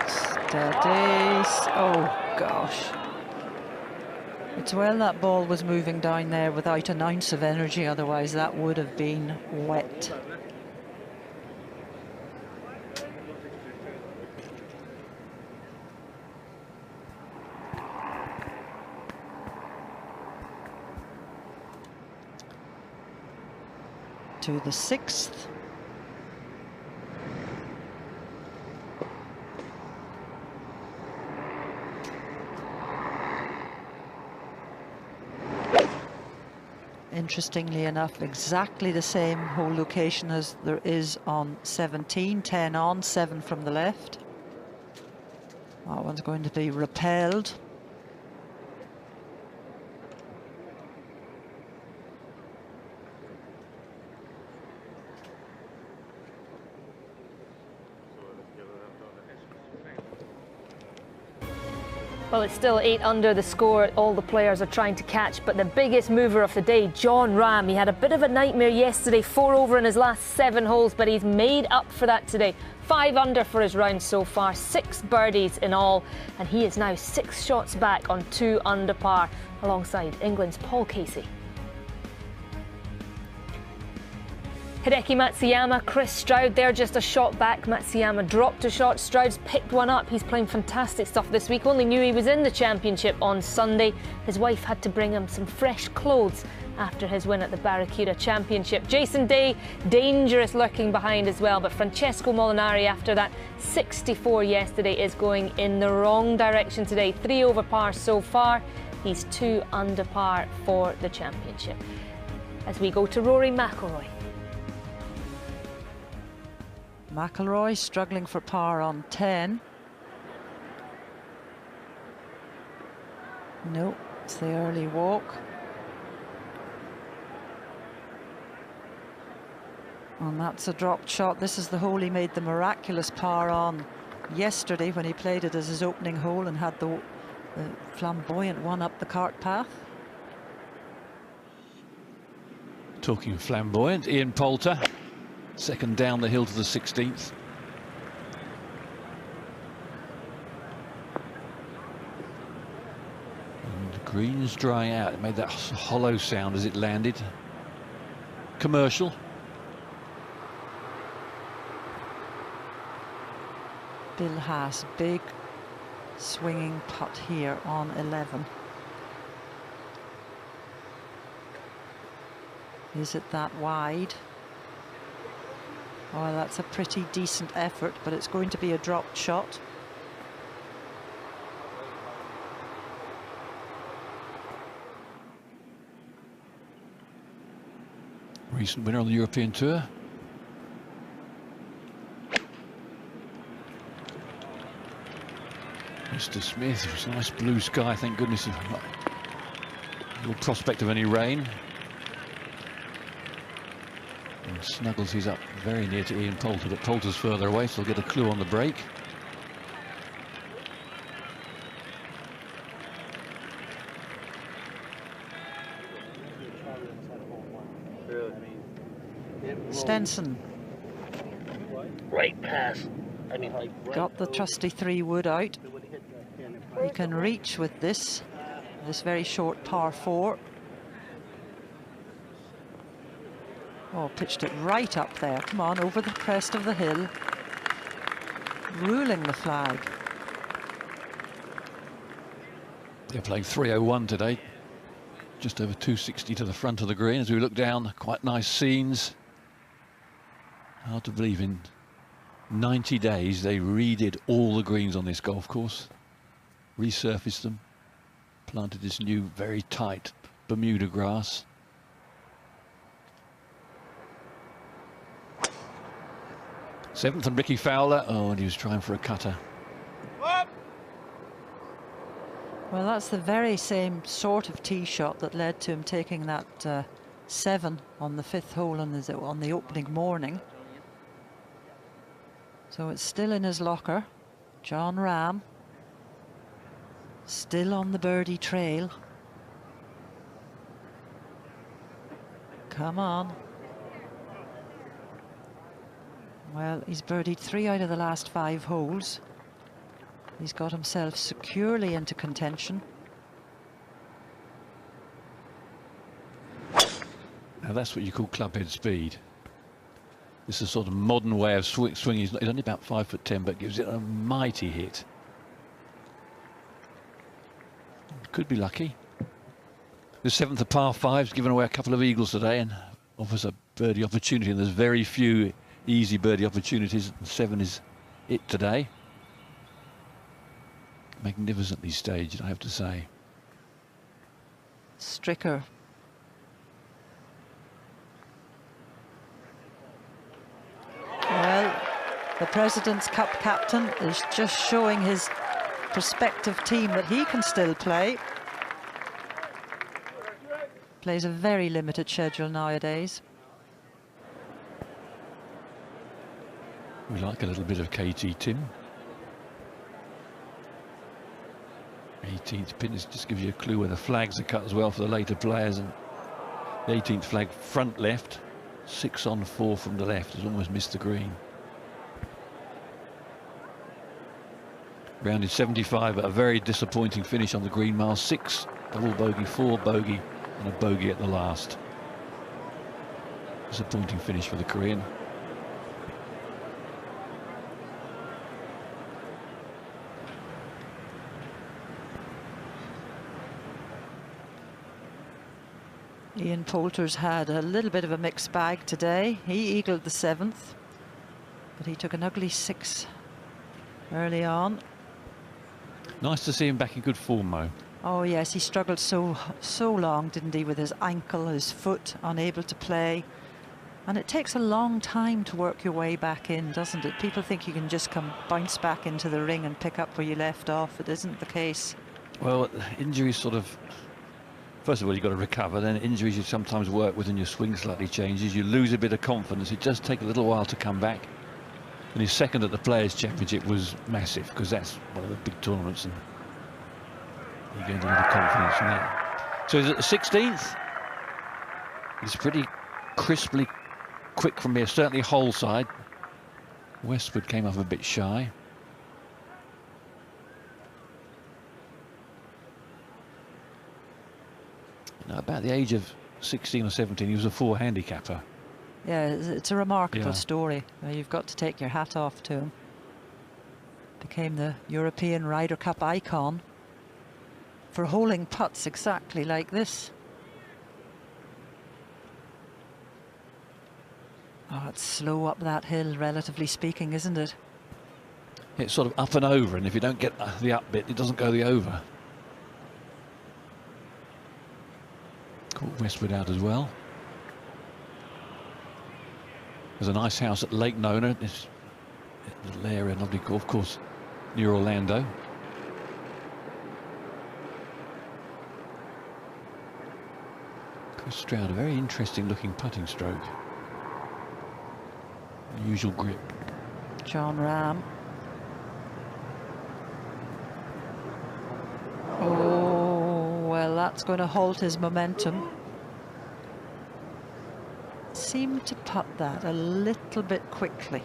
Steady. Oh gosh. It's well that ball was moving down there without an ounce of energy, otherwise that would have been wet. To the 6th. Interestingly enough, exactly the same hole location as there is on 17, 10 on, 7 from the left. That one's going to be repelled. Well, it's still 8 under the score. All the players are trying to catch, but the biggest mover of the day, Jon Rahm. He had a bit of a nightmare yesterday, 4 over in his last 7 holes, but he's made up for that today. 5 under for his round so far, 6 birdies in all, and he is now 6 shots back on 2 under par, alongside England's Paul Casey. Hideki Matsuyama, Chris Stroud, they're just a shot back. Matsuyama dropped a shot, Stroud's picked one up. He's playing fantastic stuff this week. Only knew he was in the championship on Sunday. His wife had to bring him some fresh clothes after his win at the Barracuda Championship. Jason Day, dangerous lurking behind as well, but Francesco Molinari, after that 64 yesterday, is going in the wrong direction today. 3 over par so far. He's 2 under par for the championship. As we go to Rory McIlroy. McIlroy struggling for par on 10. No, it's the early walk. And that's a dropped shot. This is the hole he made the miraculous par on yesterday when he played it as his opening hole and had the flamboyant one up the cart path. Talking flamboyant, Ian Poulter. Second down the hill to the 16th. And the green's drying out. It made that hollow sound as it landed. Commercial. Bill Haas, big swinging putt here on 11. Is it that wide? Oh, that's a pretty decent effort, but it's going to be a dropped shot. Recent winner on the European Tour. Mr. Smith, it was a nice blue sky, thank goodness. No prospect of any rain. And snuggles he's up very near to Ian Poulter, but Poulter's further away, so he'll get a clue on the break. Stenson. Right pass. I mean, like, Got the trusty 3 wood out. He can reach with this very short par 4. Oh, pitched it right up there. Come on, over the crest of the hill. Ruling the flag. They're playing 301 today, just over 260 to the front of the green. As we look down, quite nice scenes. Hard to believe in 90 days they redid all the greens on this golf course, resurfaced them, planted this new very tight Bermuda grass. Seventh and Ricky Fowler. Oh, and he was trying for a cutter. Well, that's the very same sort of tee shot that led to him taking that 7 on the 5th hole on the opening morning. So it's still in his locker. Jon Rahm still on the birdie trail. Come on. Well, he's birdied 3 out of the last 5 holes. He's got himself securely into contention. Now that's what you call clubhead speed. This is a sort of modern way of swinging. He's only about 5'10", but gives it a mighty hit. Could be lucky. The 7th, a par 5's given away a couple of eagles today and offers a birdie opportunity. And there's very few easy birdie opportunities. 7 is it today. Magnificently staged, I have to say. Stricker. Well, the President's Cup captain is just showing his prospective team that he can still play. Plays a very limited schedule nowadays. We like a little bit of KT, Tim. 18th pin just gives you a clue where the flags are cut as well for the later players. And the 18th flag front left, 6 on 4 from the left, has almost missed the green. Rounded 75, but a very disappointing finish on the green mile. 6 double bogey, 4 bogey, and a bogey at the last. Disappointing finish for the Korean. Ian Poulter's had a little bit of a mixed bag today. He eagled the 7th, but he took an ugly 6 early on. Nice to see him back in good form, Mo. Oh yes, he struggled so long, didn't he, with his ankle, his foot, unable to play. And it takes a long time to work your way back in, doesn't it? People think you can just bounce back into the ring and pick up where you left off. It isn't the case. Well, injuries sort of... First of all, you've got to recover. Then injuries you sometimes work with and your swing slightly changes. You lose a bit of confidence. It does take a little while to come back. And his second at the Players' Championship was massive, because that's one of the big tournaments, and he gained a lot of confidence from that. So he's at the 16th. He's pretty crisply quick from here, certainly hole side. Westwood came up a bit shy. Now, about the age of 16 or 17, he was a 4 handicapper. Yeah, it's a remarkable story. You've got to take your hat off to him. Became the European Ryder Cup icon for holing putts exactly like this. Oh, it's slow up that hill, relatively speaking, isn't it? It's sort of up and over, and if you don't get the up bit, it doesn't go the over. Caught Westwood out as well. There's a nice house at Lake Nona, this little area, lovely golf course near Orlando. Chris Stroud, a very interesting looking putting stroke. Unusual grip. Jon Rahm. Oh, well, that's going to halt his momentum. Seemed to putt that a little bit quickly.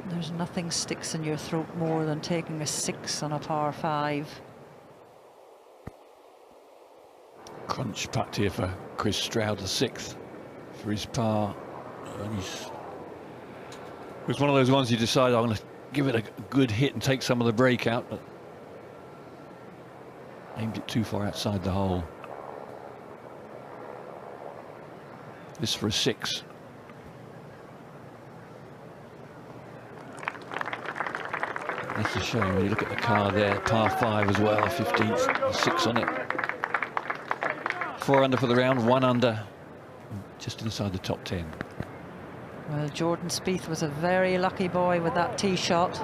There's nothing sticks in your throat more than taking a 6 on a par 5. Crunch putt here for Chris Stroud, the 6th for his par. And it was one of those ones you decide, I'm going to give it a good hit and take some of the break out, but aimed it too far outside the hole. This for a 6. That's a shame when you look at the card there. Par 5 as well, 15th, 6 on it. 4 under for the round, 1 under, just inside the top 10. Well, Jordan Spieth was a very lucky boy with that tee shot.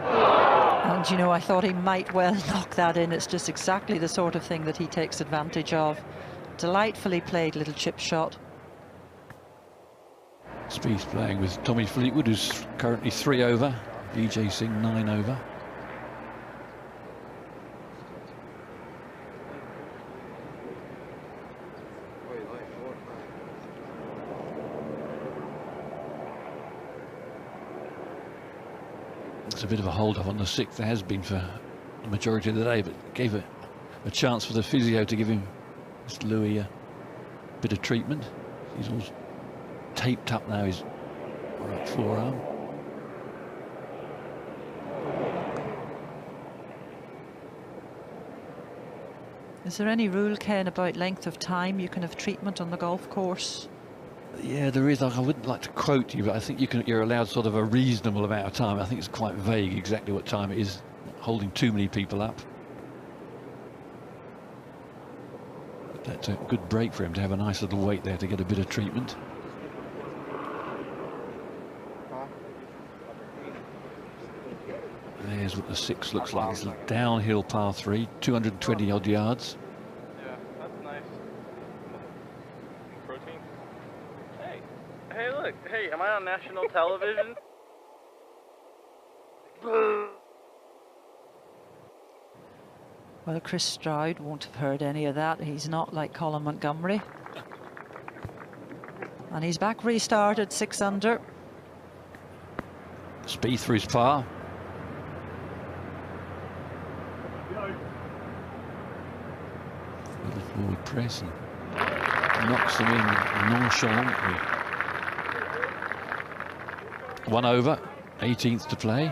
And, you know, I thought he might well knock that in. It's just exactly the sort of thing that he takes advantage of. Delightfully played little chip shot. Spieth playing with Tommy Fleetwood, who's currently 3 over. Vijay Singh 9 over. It's a bit of a hold-up on the 6th. There has been for the majority of the day, but gave a chance for the physio to give him, Mr. Louis, a bit of treatment. He's all taped up now, his right forearm. Is there any rule, Ken, about length of time you can have treatment on the golf course? Yeah, there is. I wouldn't like to quote you, but I think you're allowed sort of a reasonable amount of time. I think it's quite vague exactly what time it is, holding too many people up. But that's a good break for him to have a nice little wait there to get a bit of treatment. There's what the 6 looks like. It's a downhill par 3, 220 odd yards. Yeah, that's nice. Protein. Hey, look. Hey, am I on national television? Well, Chris Stroud won't have heard any of that. He's not like Colin Montgomery. And he's back restarted, 6 under. Spieth for his par. Little forward press and knocks them in nonchalantly. 1 over, 18th to play.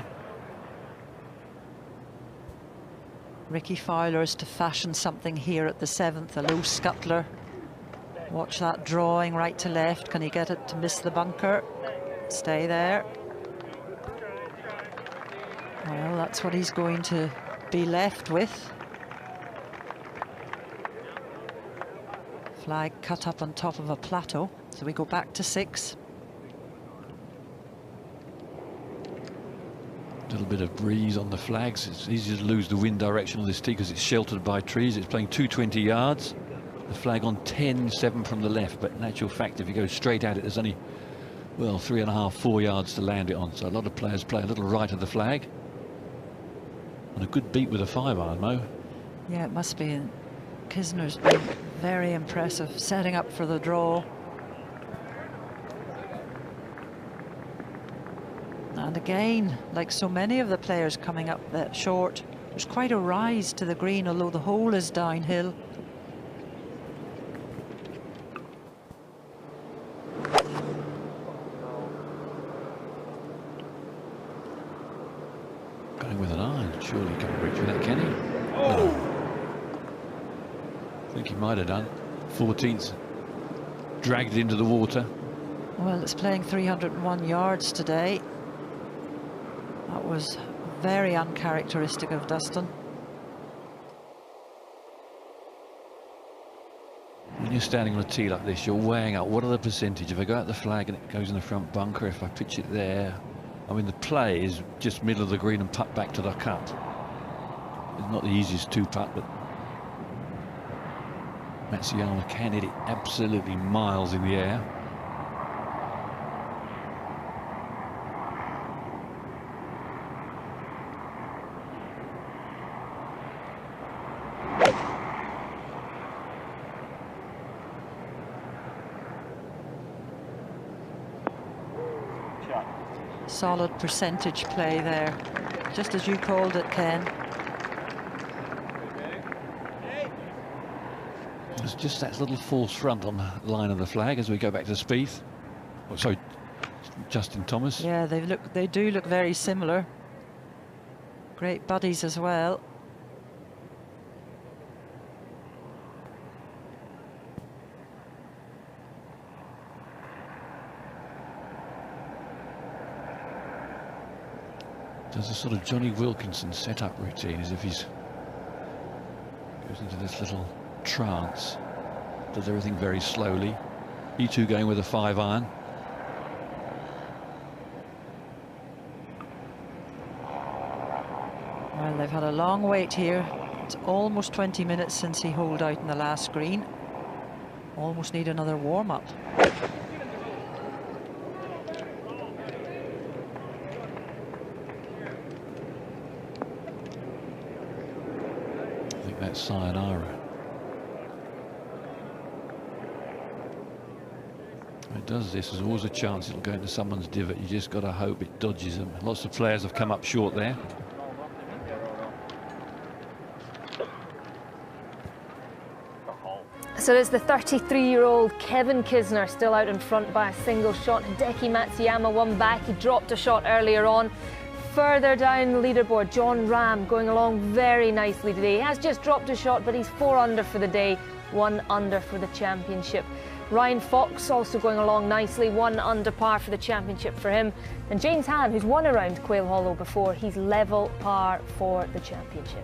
Ricky Fowler is to fashion something here at the 7th, a low scuttler. Watch that drawing right to left. Can he get it to miss the bunker? Stay there. Well, that's what he's going to be left with. Flag cut up on top of a plateau. So we go back to 6. A little bit of breeze on the flags. It's easy to lose the wind direction on this tee because it's sheltered by trees. It's playing 220 yards. The flag on 10-7 from the left, but in actual fact, if you go straight at it, there's only, well, 3.5, 4 yards to land it on. So a lot of players play a little right of the flag. And a good beat with a 5-iron, Mo. Yeah, it must be. Kisner's been very impressive, setting up for the draw. And again, like so many of the players coming up that short, there's quite a rise to the green, although the hole is downhill. Going with an iron, surely he can't reach with that, can he? No. I think he might have done. 14th, dragged it into the water. Well, it's playing 301 yards today. That was very uncharacteristic of Dustin. When you're standing on a tee like this, you're weighing out what are the percentage. If I go out the flag and it goes in the front bunker, if I pitch it there, I mean, the play is just middle of the green and putt back to the cut. It's not the easiest 2-putt, but Matsuyama can hit it absolutely miles in the air. Solid percentage play there, just as you called it, Ken. It's just that little false front on the line of the flag as we go back to Spieth. Oh, sorry, Justin Thomas. Yeah, they do look very similar. Great buddies as well. Does a sort of Johnny Wilkinson setup routine, as if he's goes into this little trance, does everything very slowly. E2 going with a 5-iron. Well, they've had a long wait here. It's almost 20 minutes since he holed out in the last green. Almost need another warm-up. I think that's sayonara. It does this, there's always a chance it'll go into someone's divot. You just got to hope it dodges them. Lots of players have come up short there. So it's the 33-year-old Kevin Kisner still out in front by a single shot. Hideki Matsuyama one back. He dropped a shot earlier on. Further down the leaderboard, John Ram going along very nicely today. He has just dropped a shot, but he's 4 under for the day, 1 under for the championship. Ryan Fox also going along nicely, 1 under par for the championship for him. And James Hann, who's won around Quail Hollow before, he's level par for the championship.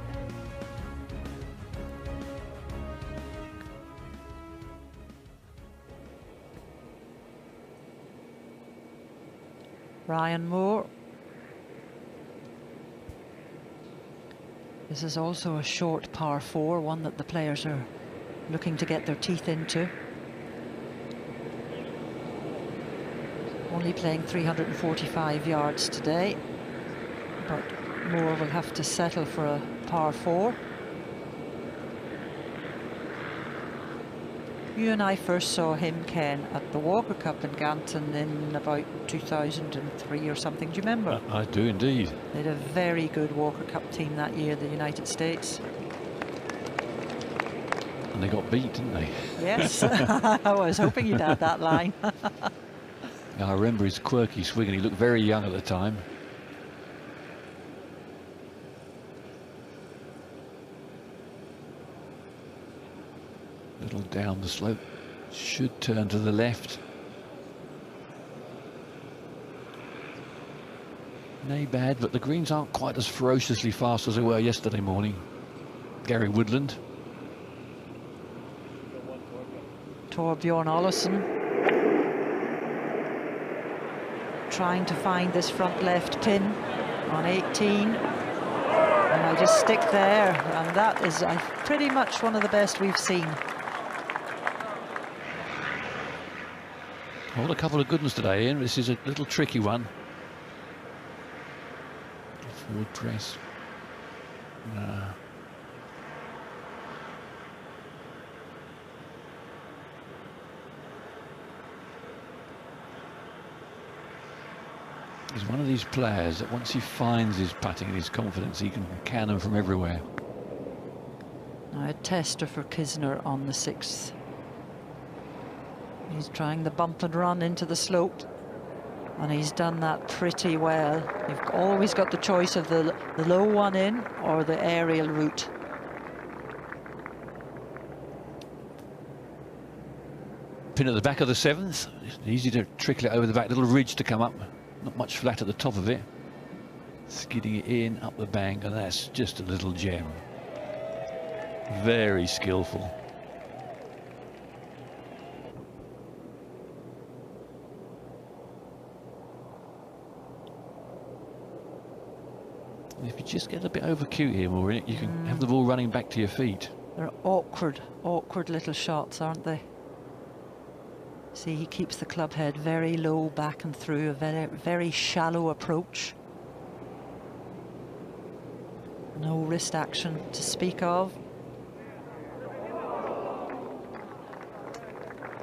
Ryan Moore. This is also a short par 4, one that the players are looking to get their teeth into. Only playing 345 yards today, but Moore will have to settle for a par 4. You and I first saw him, Ken, at the Walker Cup in Ganton in about 2003 or something. Do you remember? I do indeed. They had a very good Walker Cup team that year, the United States. And they got beat, didn't they? Yes, I was hoping you'd add that line. I remember his quirky swing, and he looked very young at the time. Little down the slope, should turn to the left. Nay bad, but the greens aren't quite as ferociously fast as they were yesterday morning. Gary Woodland. Torbjorn Olesen trying to find this front left pin on 18. And I just stick there, and that is pretty much one of the best we've seen. Well, a couple of good ones today, Ian. This is a little tricky one. Forward press. He's one of these players that once he finds his putting and his confidence, he can cannon from everywhere. Now a tester for Kisner on the 6th. He's trying the bump and run into the slope, and he's done that pretty well. You've always got the choice of the low one in or the aerial route. Pin at the back of the 7th. Easy to trickle it over the back, little ridge to come up. Not much flat at the top of it. Skidding it in, up the bank, and that's just a little gem. Very skillful. If you just get a bit over cute here, Maureen, you can have the ball running back to your feet. They're awkward little shots, aren't they? See, he keeps the club head very low back and through, a very, very shallow approach. No wrist action to speak of.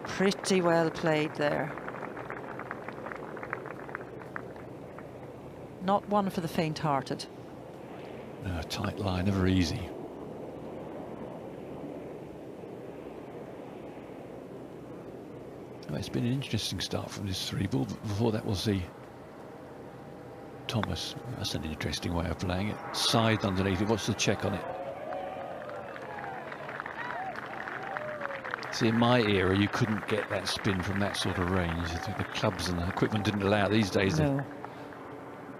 Pretty well played there. Not one for the faint-hearted. No, tight line, never easy. Well, it's been an interesting start from this 3-ball, but before that we'll see Thomas. That's an interesting way of playing it. Side underneath it. What's the check on it? See, in my era, you couldn't get that spin from that sort of range. I think the clubs and the equipment didn't allow it. These days. No.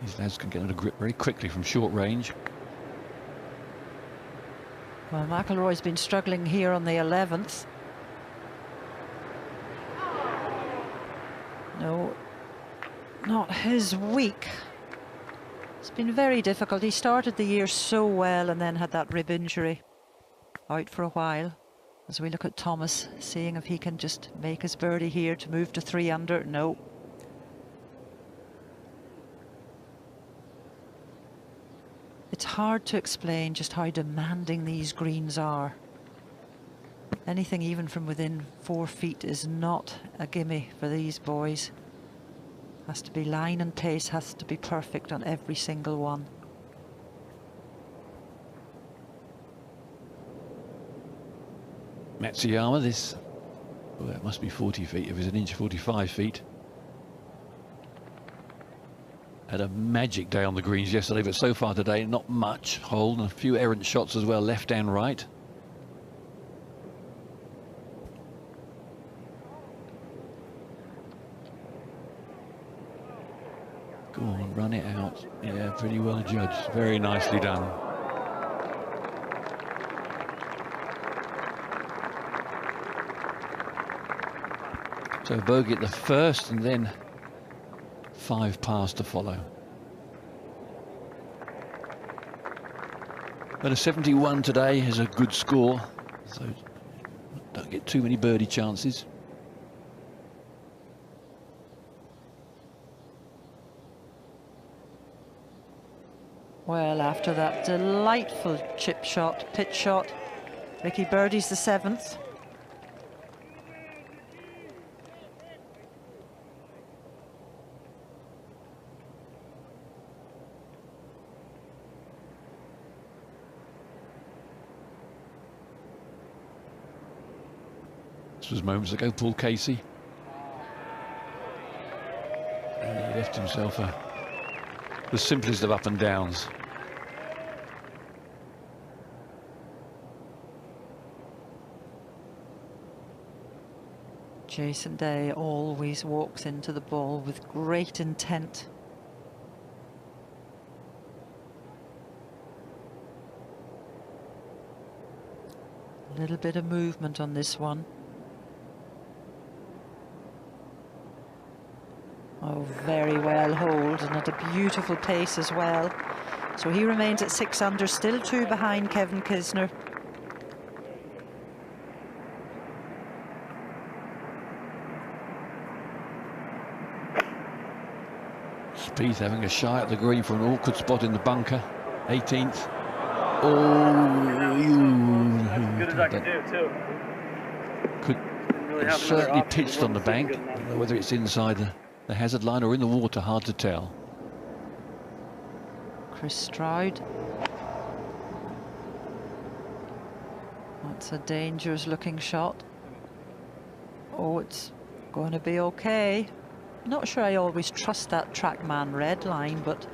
These lads can get under grip very quickly from short range. Well, McIlroy's been struggling here on the 11th. No, not his week. It's been very difficult. He started the year so well and then had that rib injury. Out for a while. As we look at Thomas, seeing if he can just make his birdie here to move to 3 under. No. It's hard to explain just how demanding these greens are. Anything even from within 4 feet is not a gimme for these boys. Has to be line and pace, has to be perfect on every single one. Matsuyama, this, well, that must be 40 feet, if it's an inch 45 feet. Had a magic day on the greens yesterday, but so far today, not much hold, and a few errant shots as well, left and right. Go on, run it out. Yeah, pretty well judged. Very nicely done. So bogey at the first, and then 5 pars to follow. But a 71 today is a good score, so don't get too many birdie chances. Well, after that delightful chip shot, pitch shot, Ricky birdies the 7th. This was moments ago, Paul Casey. And he left himself the simplest of up and downs. Jason Day always walks into the ball with great intent. A little bit of movement on this one. Oh, very well hold, and at a beautiful pace as well. So he remains at 6 under, still 2 behind Kevin Kisner. Spieth having a shy at the green for an awkward spot in the bunker. 18th. Oh, As good as I can do, too. Could really certainly pitched on the bank. I don't know whether it's inside the hazard line or in the water, hard to tell. Chris Stroud. That's a dangerous looking shot. Oh, it's going to be okay. Not sure I always trust that TrackMan red line, but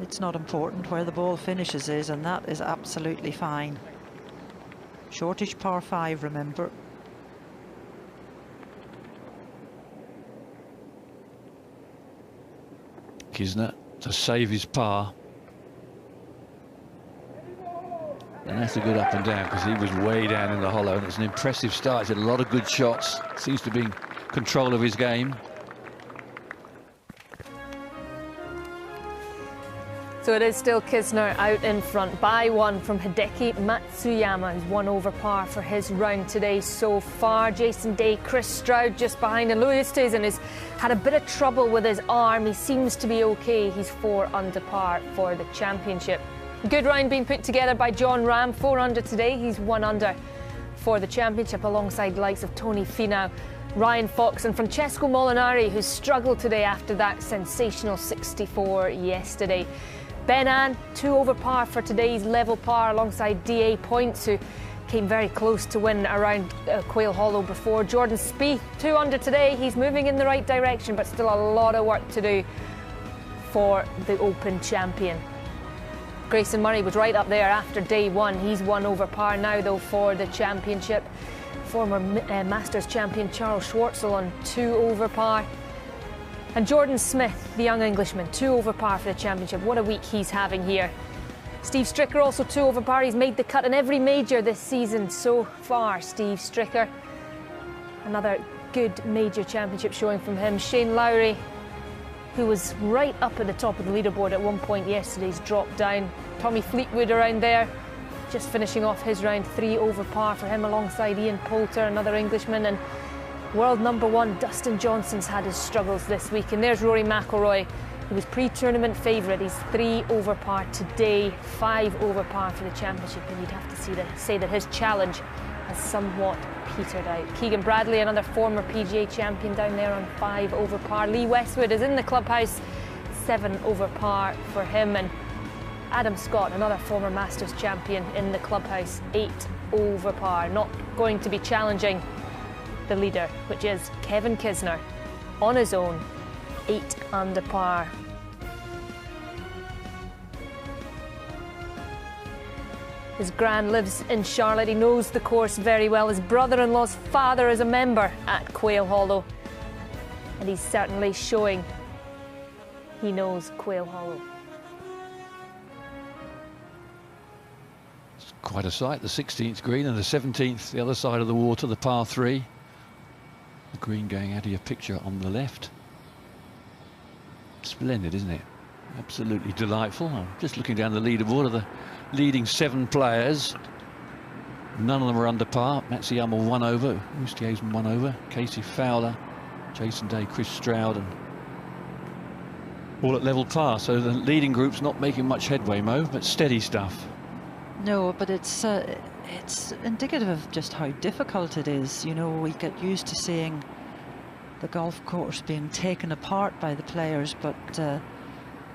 it's not important. Where the ball finishes is, and that is absolutely fine. Shortish par 5, remember. Kisner to save his par. And that's a good up and down, because he was way down in the hollow, and it's an impressive start. He's had a lot of good shots. Seems to be in control of his game. So it is still Kisner out in front by 1 from Hideki Matsuyama, who's 1 over par for his round today so far. Jason Day, Chris Stroud just behind, and Louis Oosthuizen has had a bit of trouble with his arm. He seems to be okay. He's 4 under par for the championship. Good round being put together by John Ram, 4 under today. He's 1 under for the championship alongside the likes of Tony Finau, Ryan Fox and Francesco Molinari, who struggled today after that sensational 64 yesterday. Ben An, 2 over par for today's level par alongside DA Points, who came very close to win around Quail Hollow before. Jordan Spieth, 2 under today. He's moving in the right direction, but still a lot of work to do for the Open champion. Grayson Murray was right up there after day 1. He's 1 over par now, though, for the championship. Former Masters champion Charles Schwartzel on 2 over par. And Jordan Smith, the young Englishman, 2 over par for the championship. What a week he's having here. Steve Stricker also 2 over par. He's made the cut in every major this season so far, Steve Stricker. Another good major championship showing from him. Shane Lowry, who was right up at the top of the leaderboard at one point yesterday, he's dropped down. Tommy Fleetwood around there, just finishing off his round, 3 over par for him alongside Ian Poulter, another Englishman. And world #1 Dustin Johnson's had his struggles this week. And there's Rory McIlroy. He was pre-tournament favourite. He's 3 over par today, 5 over par for the championship. And you'd have to say that his challenge has somewhat petered out. Keegan Bradley, another former PGA champion, down there on 5 over par. Lee Westwood is in the clubhouse, 7 over par for him. And Adam Scott, another former Masters champion, in the clubhouse, 8 over par. Not going to be challenging the leader, which is Kevin Kisner, on his own, 8 under par. His gran lives in Charlotte. He knows the course very well. His brother-in-law's father is a member at Quail Hollow, and he's certainly showing he knows Quail Hollow. It's quite a sight, the 16th green and the 17th, the other side of the water, the par 3. The green going out of your picture on the left. Splendid, isn't it? Absolutely delightful. I'm just looking down the leaderboard of the leading 7 players. None of them are under par. Matsuyama 1 over, Oosthuizen 1 over, Casey Fowler, Jason Day, Chris Stroud, and all at level par. So the leading group's not making much headway, Mo, but steady stuff. No, but it's indicative of just how difficult it is. You know, we get used to seeing the golf course being taken apart by the players, but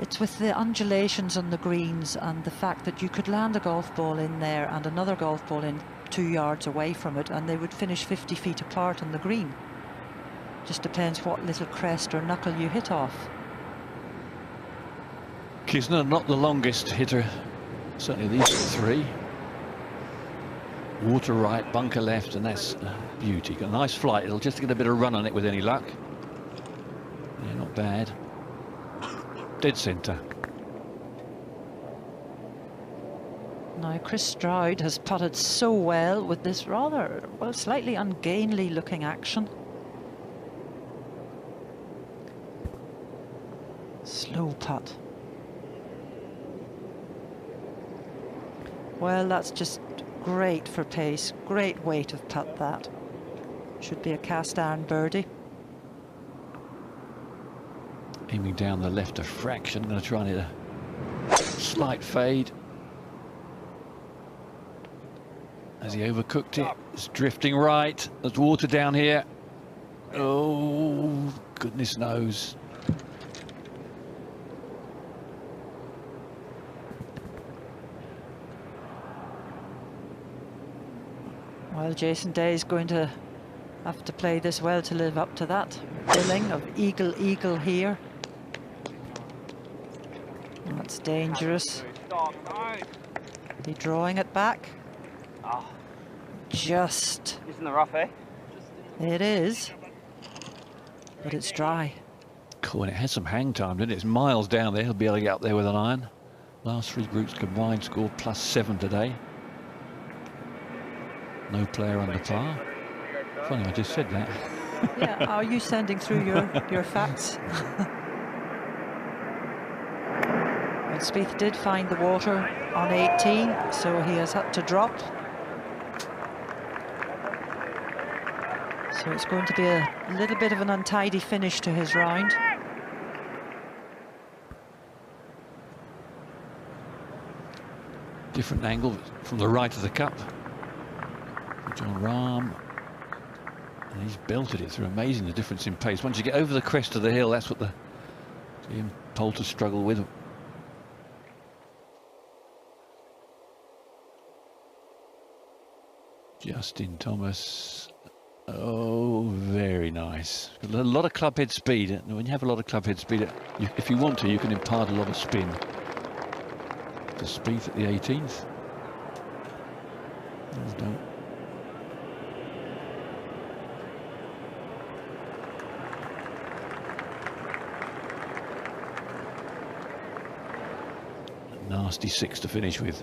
it's with the undulations on the greens and the fact that you could land a golf ball in there and another golf ball in 2 yards away from it, and they would finish 50 feet apart on the green. Just depends what little crest or knuckle you hit off. Kisner, not the longest hitter, certainly these 3. Water right, bunker left, and that's beauty. Got a nice flight. It'll just get a bit of run on it with any luck. Yeah, not bad. Dead centre. Now Chris Stroud has putted so well with this rather, well, slightly ungainly looking action. Slow putt. Well, that's just great for pace. Great weight of putt that. Should be a cast iron birdie. Aiming down the left a fraction. Going to try and hit a slight fade. As he overcooked it, it's drifting right. There's water down here. Oh, goodness knows. Well, Jason Day is going to have to play this well to live up to that billing of eagle, eagle here. That's dangerous. He drawing it back. Just. It's in the rough, eh? It is. But it's dry. Cool, and it has some hang time, didn't it? It's miles down there. He'll be able to get up there with an iron. Last 3 groups combined score +7 today. No player under par. Funny, I just said that. Yeah, are you sending through your facts? And Spieth did find the water on 18, so he has had to drop. So it's going to be a little bit of an untidy finish to his round. Different angle from the right of the cup. John Rahm, and he's belted it through. Amazing the difference in pace. Once you get over the crest of the hill, that's what the Ian Poulter struggle with. Justin Thomas. Oh, very nice. A lot of club head speed. When you have a lot of club head speed, if you want to, you can impart a lot of spin. The speed at the 18th. No. A nasty 6 to finish with.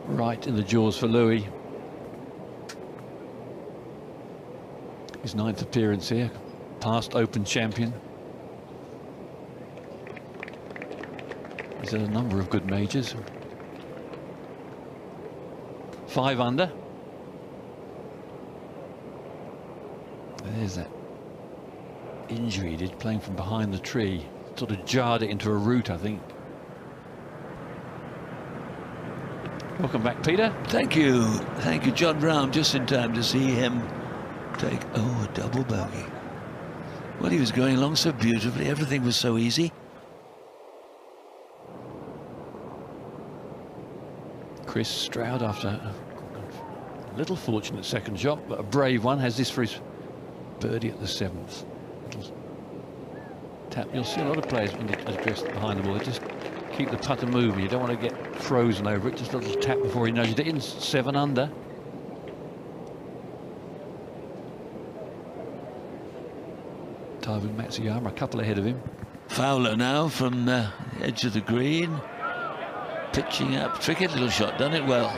Right in the jaws for Louis. His 9th appearance here, past Open champion. He's had a number of good majors. 5 under. There's that injury he did, playing from behind the tree. Sort of jarred it into a root, I think. Welcome back, Peter. Thank you. Thank you, John Brown. Just in time to see him take, a double bogey. Well, he was going along so beautifully. Everything was so easy. Chris Stroud, after a little fortunate second shot, but a brave one, has this for his birdie at the 7th. Little tap. You'll see a lot of players when they're addressed behind the ball, they just keep the putter moving. You don't want to get frozen over it. Just a little tap before he nudged it in. 7 under. Tied with Matsuyama, a couple ahead of him. Fowler now from the edge of the green. Pitching up. Tricky little shot. Done it well.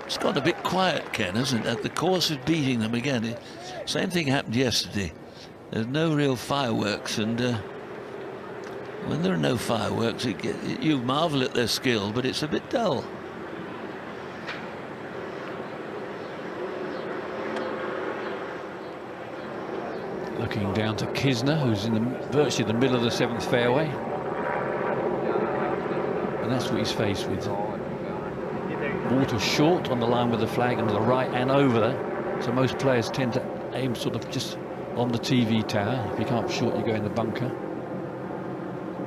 It's got a bit quiet, Ken, hasn't it? The course is beating them again. Same thing happened yesterday. There's no real fireworks, and when there are no fireworks, you marvel at their skill, but it's a bit dull. Looking down to Kisner, who's in virtually the middle of the 7th fairway. And that's what he's faced with. Water short on the line with the flag and to the right and over there. So most players tend to aim sort of just on the TV tower. If you can't be short, you go in the bunker.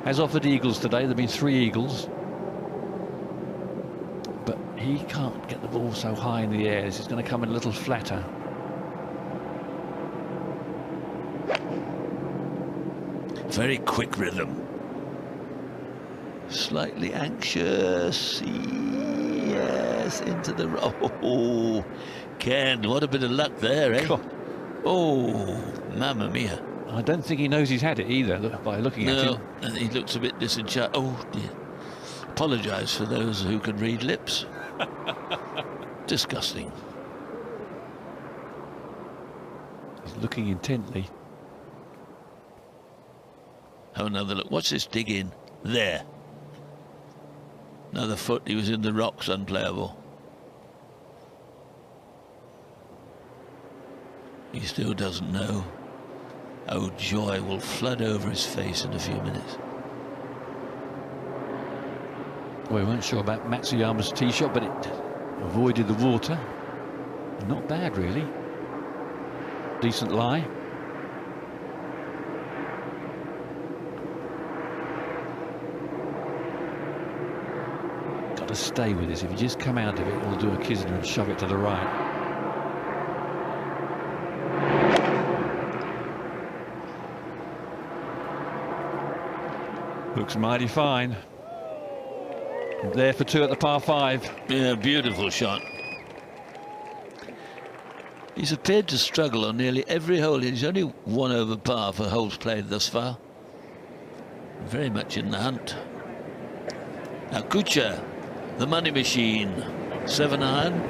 Has offered eagles today. There have been 3 eagles. But he can't get the ball so high in the air. This is going to come in a little flatter. Very quick rhythm. Slightly anxious. Yes, into the... Oh, Ken, what a bit of luck there, eh? God. Oh, mamma mia. I don't think he knows he's had it either, by looking at him. No, he looks a bit disenchanted. Oh, dear. Apologise for those who can read lips. Disgusting. He's looking intently. Have another look. What's this dig in? There. Another foot. He was in the rocks, unplayable. He still doesn't know. Oh, joy will flood over his face in a few minutes. Well, we weren't sure about Matsuyama's tee shot, but it avoided the water. Not bad, really. Decent lie. Got to stay with this. If you just come out of it, we'll do a Kisner and shove it to the right. Looks mighty fine. There for 2 at the par 5. Yeah, beautiful shot. He's appeared to struggle on nearly every hole. He's only 1 over par for holes played thus far. Very much in the hunt. Now Kuchar, the money machine, 7 iron.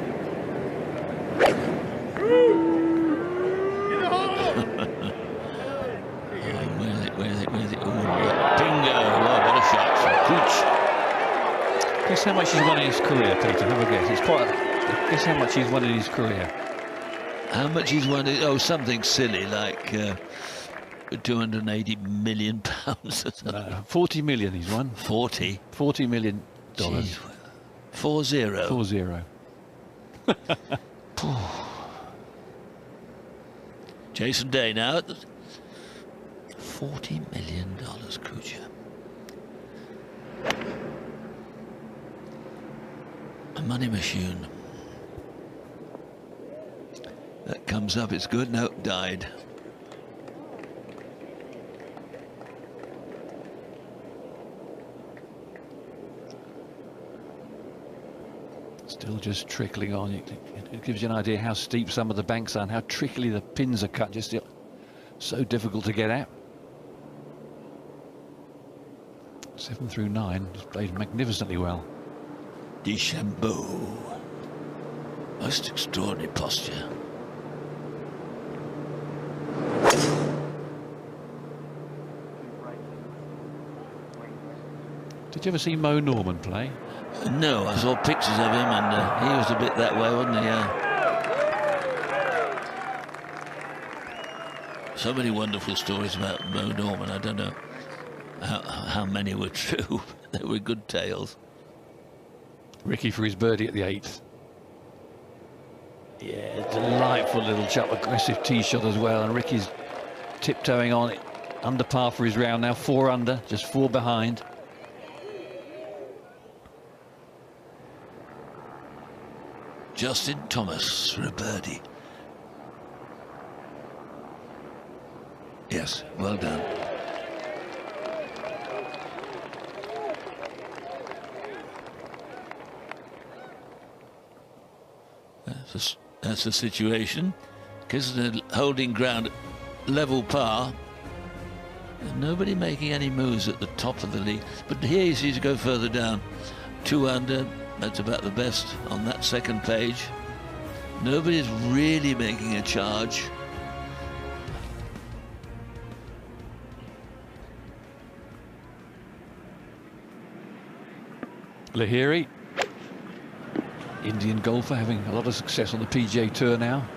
Where's it? Oh, bingo! Oh, what a shot from Kuch. Guess how much he's won in his career, Peter? Have a guess. It's quite. Guess how much he's won in his career. How much he's won? Oh, something silly like 280 million pounds. No, 40 million he's won. 40. $40 million. 4-0. 4-0. Jason Day now at the $40 million Kuchar. A money machine. That comes up, it's good. No, died. Still just trickling on. It gives you an idea how steep some of the banks are and how trickily the pins are cut. Just so difficult to get at. 7 through 9 just played magnificently well. DeChambeau. Most extraordinary posture. Did you ever see Mo Norman play? No, I saw pictures of him, and he was a bit that way, wasn't he? So many wonderful stories about Mo Norman. I don't know how many were true. They were good tales. Ricky for his birdie at the 8th. Yeah, delightful little chop, aggressive tee shot as well, and Ricky's tiptoeing on it. Under par for his round now, 4 under, just 4 behind. Justin Thomas for a birdie. Yes, well done. That's the situation. Kisner holding ground, level par. And nobody making any moves at the top of the league. But here you see to go further down. 2 under. That's about the best on that second page. Nobody's really making a charge. Lahiri, Indian golfer, having a lot of success on the PGA Tour now.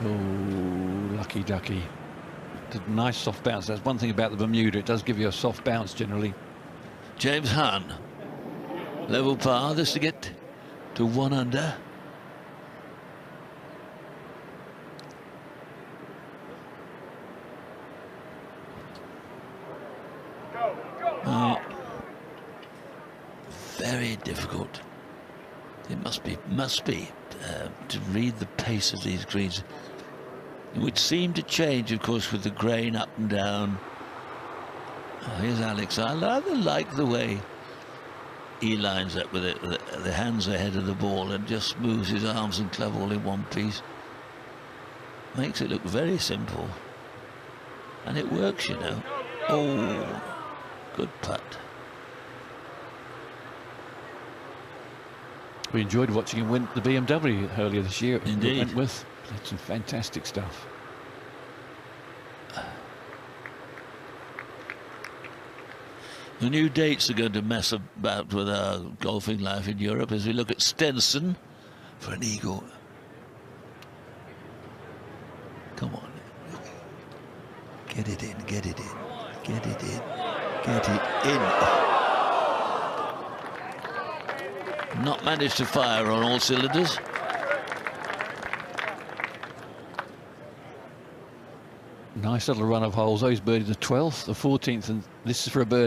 Oh, lucky ducky. Did a nice soft bounce. That's one thing about the Bermuda. It does give you a soft bounce generally. James Hahn, level par, this to get to 1 under. Very difficult. It must be to read the pace of these greens. It would seem to change, of course, with the grain up and down. Oh, here's Alex. I rather like the way he lines up with it, the hands ahead of the ball, and just moves his arms and club all in one piece. Makes it look very simple. And it works, you know. Oh, good putt. We enjoyed watching him win the BMW earlier this year. Indeed. Wentworth. Did some fantastic stuff. The new dates are going to mess about with our golfing life in Europe as we look at Stenson for an eagle. Come on. Get it in, get it in, get it in, get it in. Not managed to fire on all cylinders. Nice little run of holes. Those birdied the 12th, the 14th, and this is for a birdie.